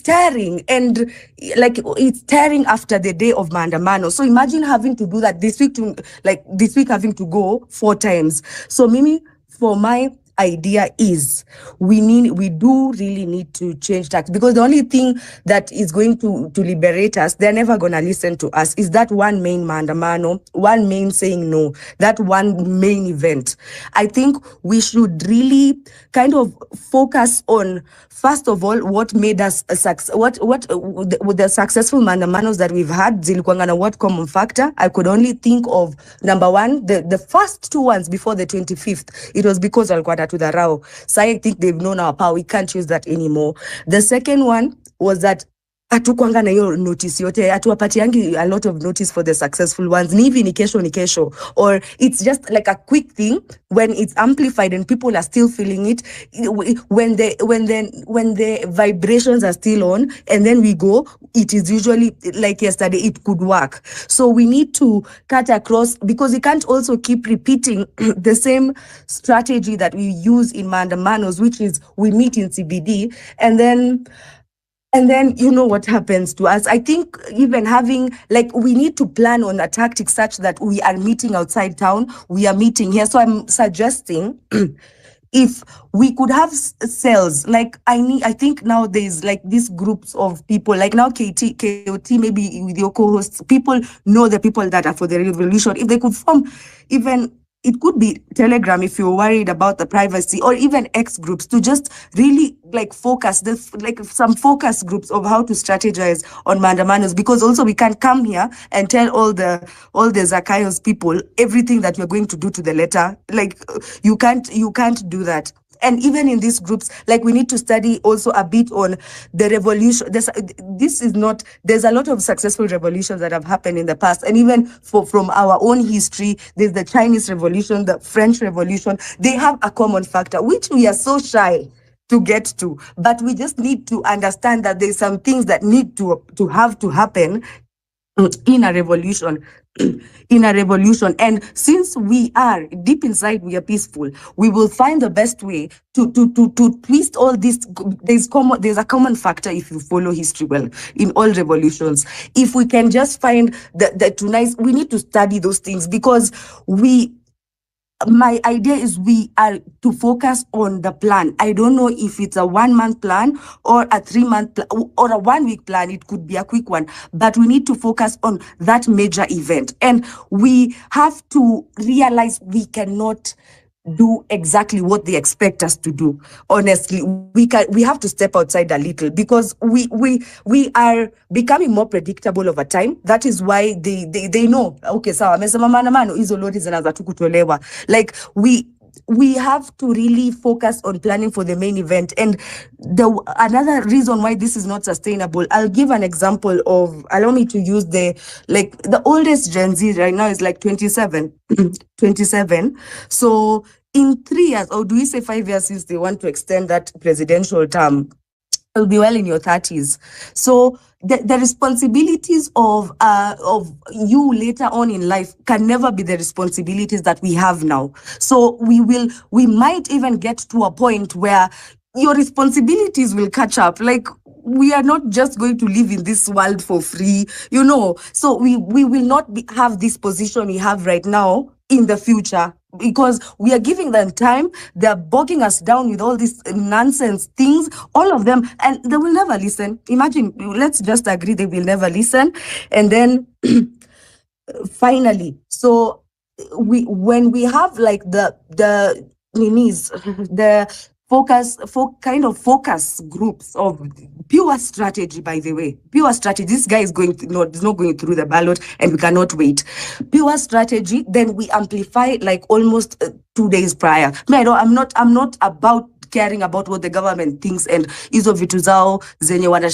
tiring, and like it's tiring after the day of maandamano. So imagine having to do that this week, having to go 4 times. So Mimi, for my idea is we do really need to change tax, because the only thing that is going to liberate us, they're never going to listen to us, is that one main maandamano, one main saying no, that one main event. I think we should really kind of focus on, first of all, what made us a success, with the successful maandamanos that we've had, zilikuanga na what common factor. I could only think of number one, the first 2 ones before the 25th, it was because walikuwa to the rao. So I think they've known our power. We can't use that anymore. The second one was that hatukwanga na hiyo notice yote, hatuwapatiangi a lot of notice for the successful ones. Ni hivi ni kesho, or it's just like a quick thing when it's amplified and people are still feeling it, when the vibrations are still on, and then we go, it is usually like yesterday, it could work. So we need to cut across, because we can't also keep repeating the same strategy that we use in maandamanos, which is we meet in CBD and then you know what happens to us. I think even having, like, we need to plan on a tactic such that we are meeting outside town, we are meeting here. So I'm suggesting if we could have cells, like I think now there's like these groups of people, like now KOT, maybe with your co-hosts, people know the people that are for the revolution. If they could form, even it could be Telegram if you're worried about the privacy, or even X groups, to just really like focus, like some focus groups of how to strategize on maandamanos, because also we can't come here and tell all the Zakaios people everything that we're going to do to the letter. Like you can't do that. And even in these groups, like we need to study also a bit on the revolution. There's a lot of successful revolutions that have happened in the past. And even from our own history, there's the Chinese Revolution, the French Revolution. They have a common factor, which we are so shy to get to. But we just need to understand that there's some things that need to happen in a revolution. And since we are deep inside, we are peaceful, we will find the best way to twist all this. There's a common factor, if you follow history well, in all revolutions. If we can just find the tonight, we need to study those things, because my idea is we are to focus on the plan. I don't know if it's a 1 month plan or a 3 month or a 1 week plan. It could be a quick one, but we need to focus on that major event. And we have to realize we cannot do exactly what they expect us to do. Honestly, we have to step outside a little, because we are becoming more predictable over time. That is why they know, okay, sawa amesema maandamano, hizo lori zinaanza tu kutolewa. Like we have to really focus on planning for the main event. And another reason why this is not sustainable, I'll give an example of, allow me to use the oldest Gen Z right now is like 27. 27. So in 3 years, or do we say 5 years, since they want to extend that presidential term, you'll be well in your 30s. So the responsibilities of you later on in life can never be the responsibilities that we have now. So we might even get to a point where your responsibilities will catch up. Like, we are not just going to live in this world for free, so we will not have this position we have right now in the future, because we are giving them time. They're bogging us down with all these nonsense things, all of them, and they will never listen. Imagine, let's just agree they will never listen. And then finally, so when we have like the ninis, the focus groups of pure strategy, by the way, pure strategy. This guy is not going through the ballot, and we cannot wait. Pure strategy, then we amplify like almost 2 days prior. I'm not about caring about what the government thinks and hizo vitu zao zenye wana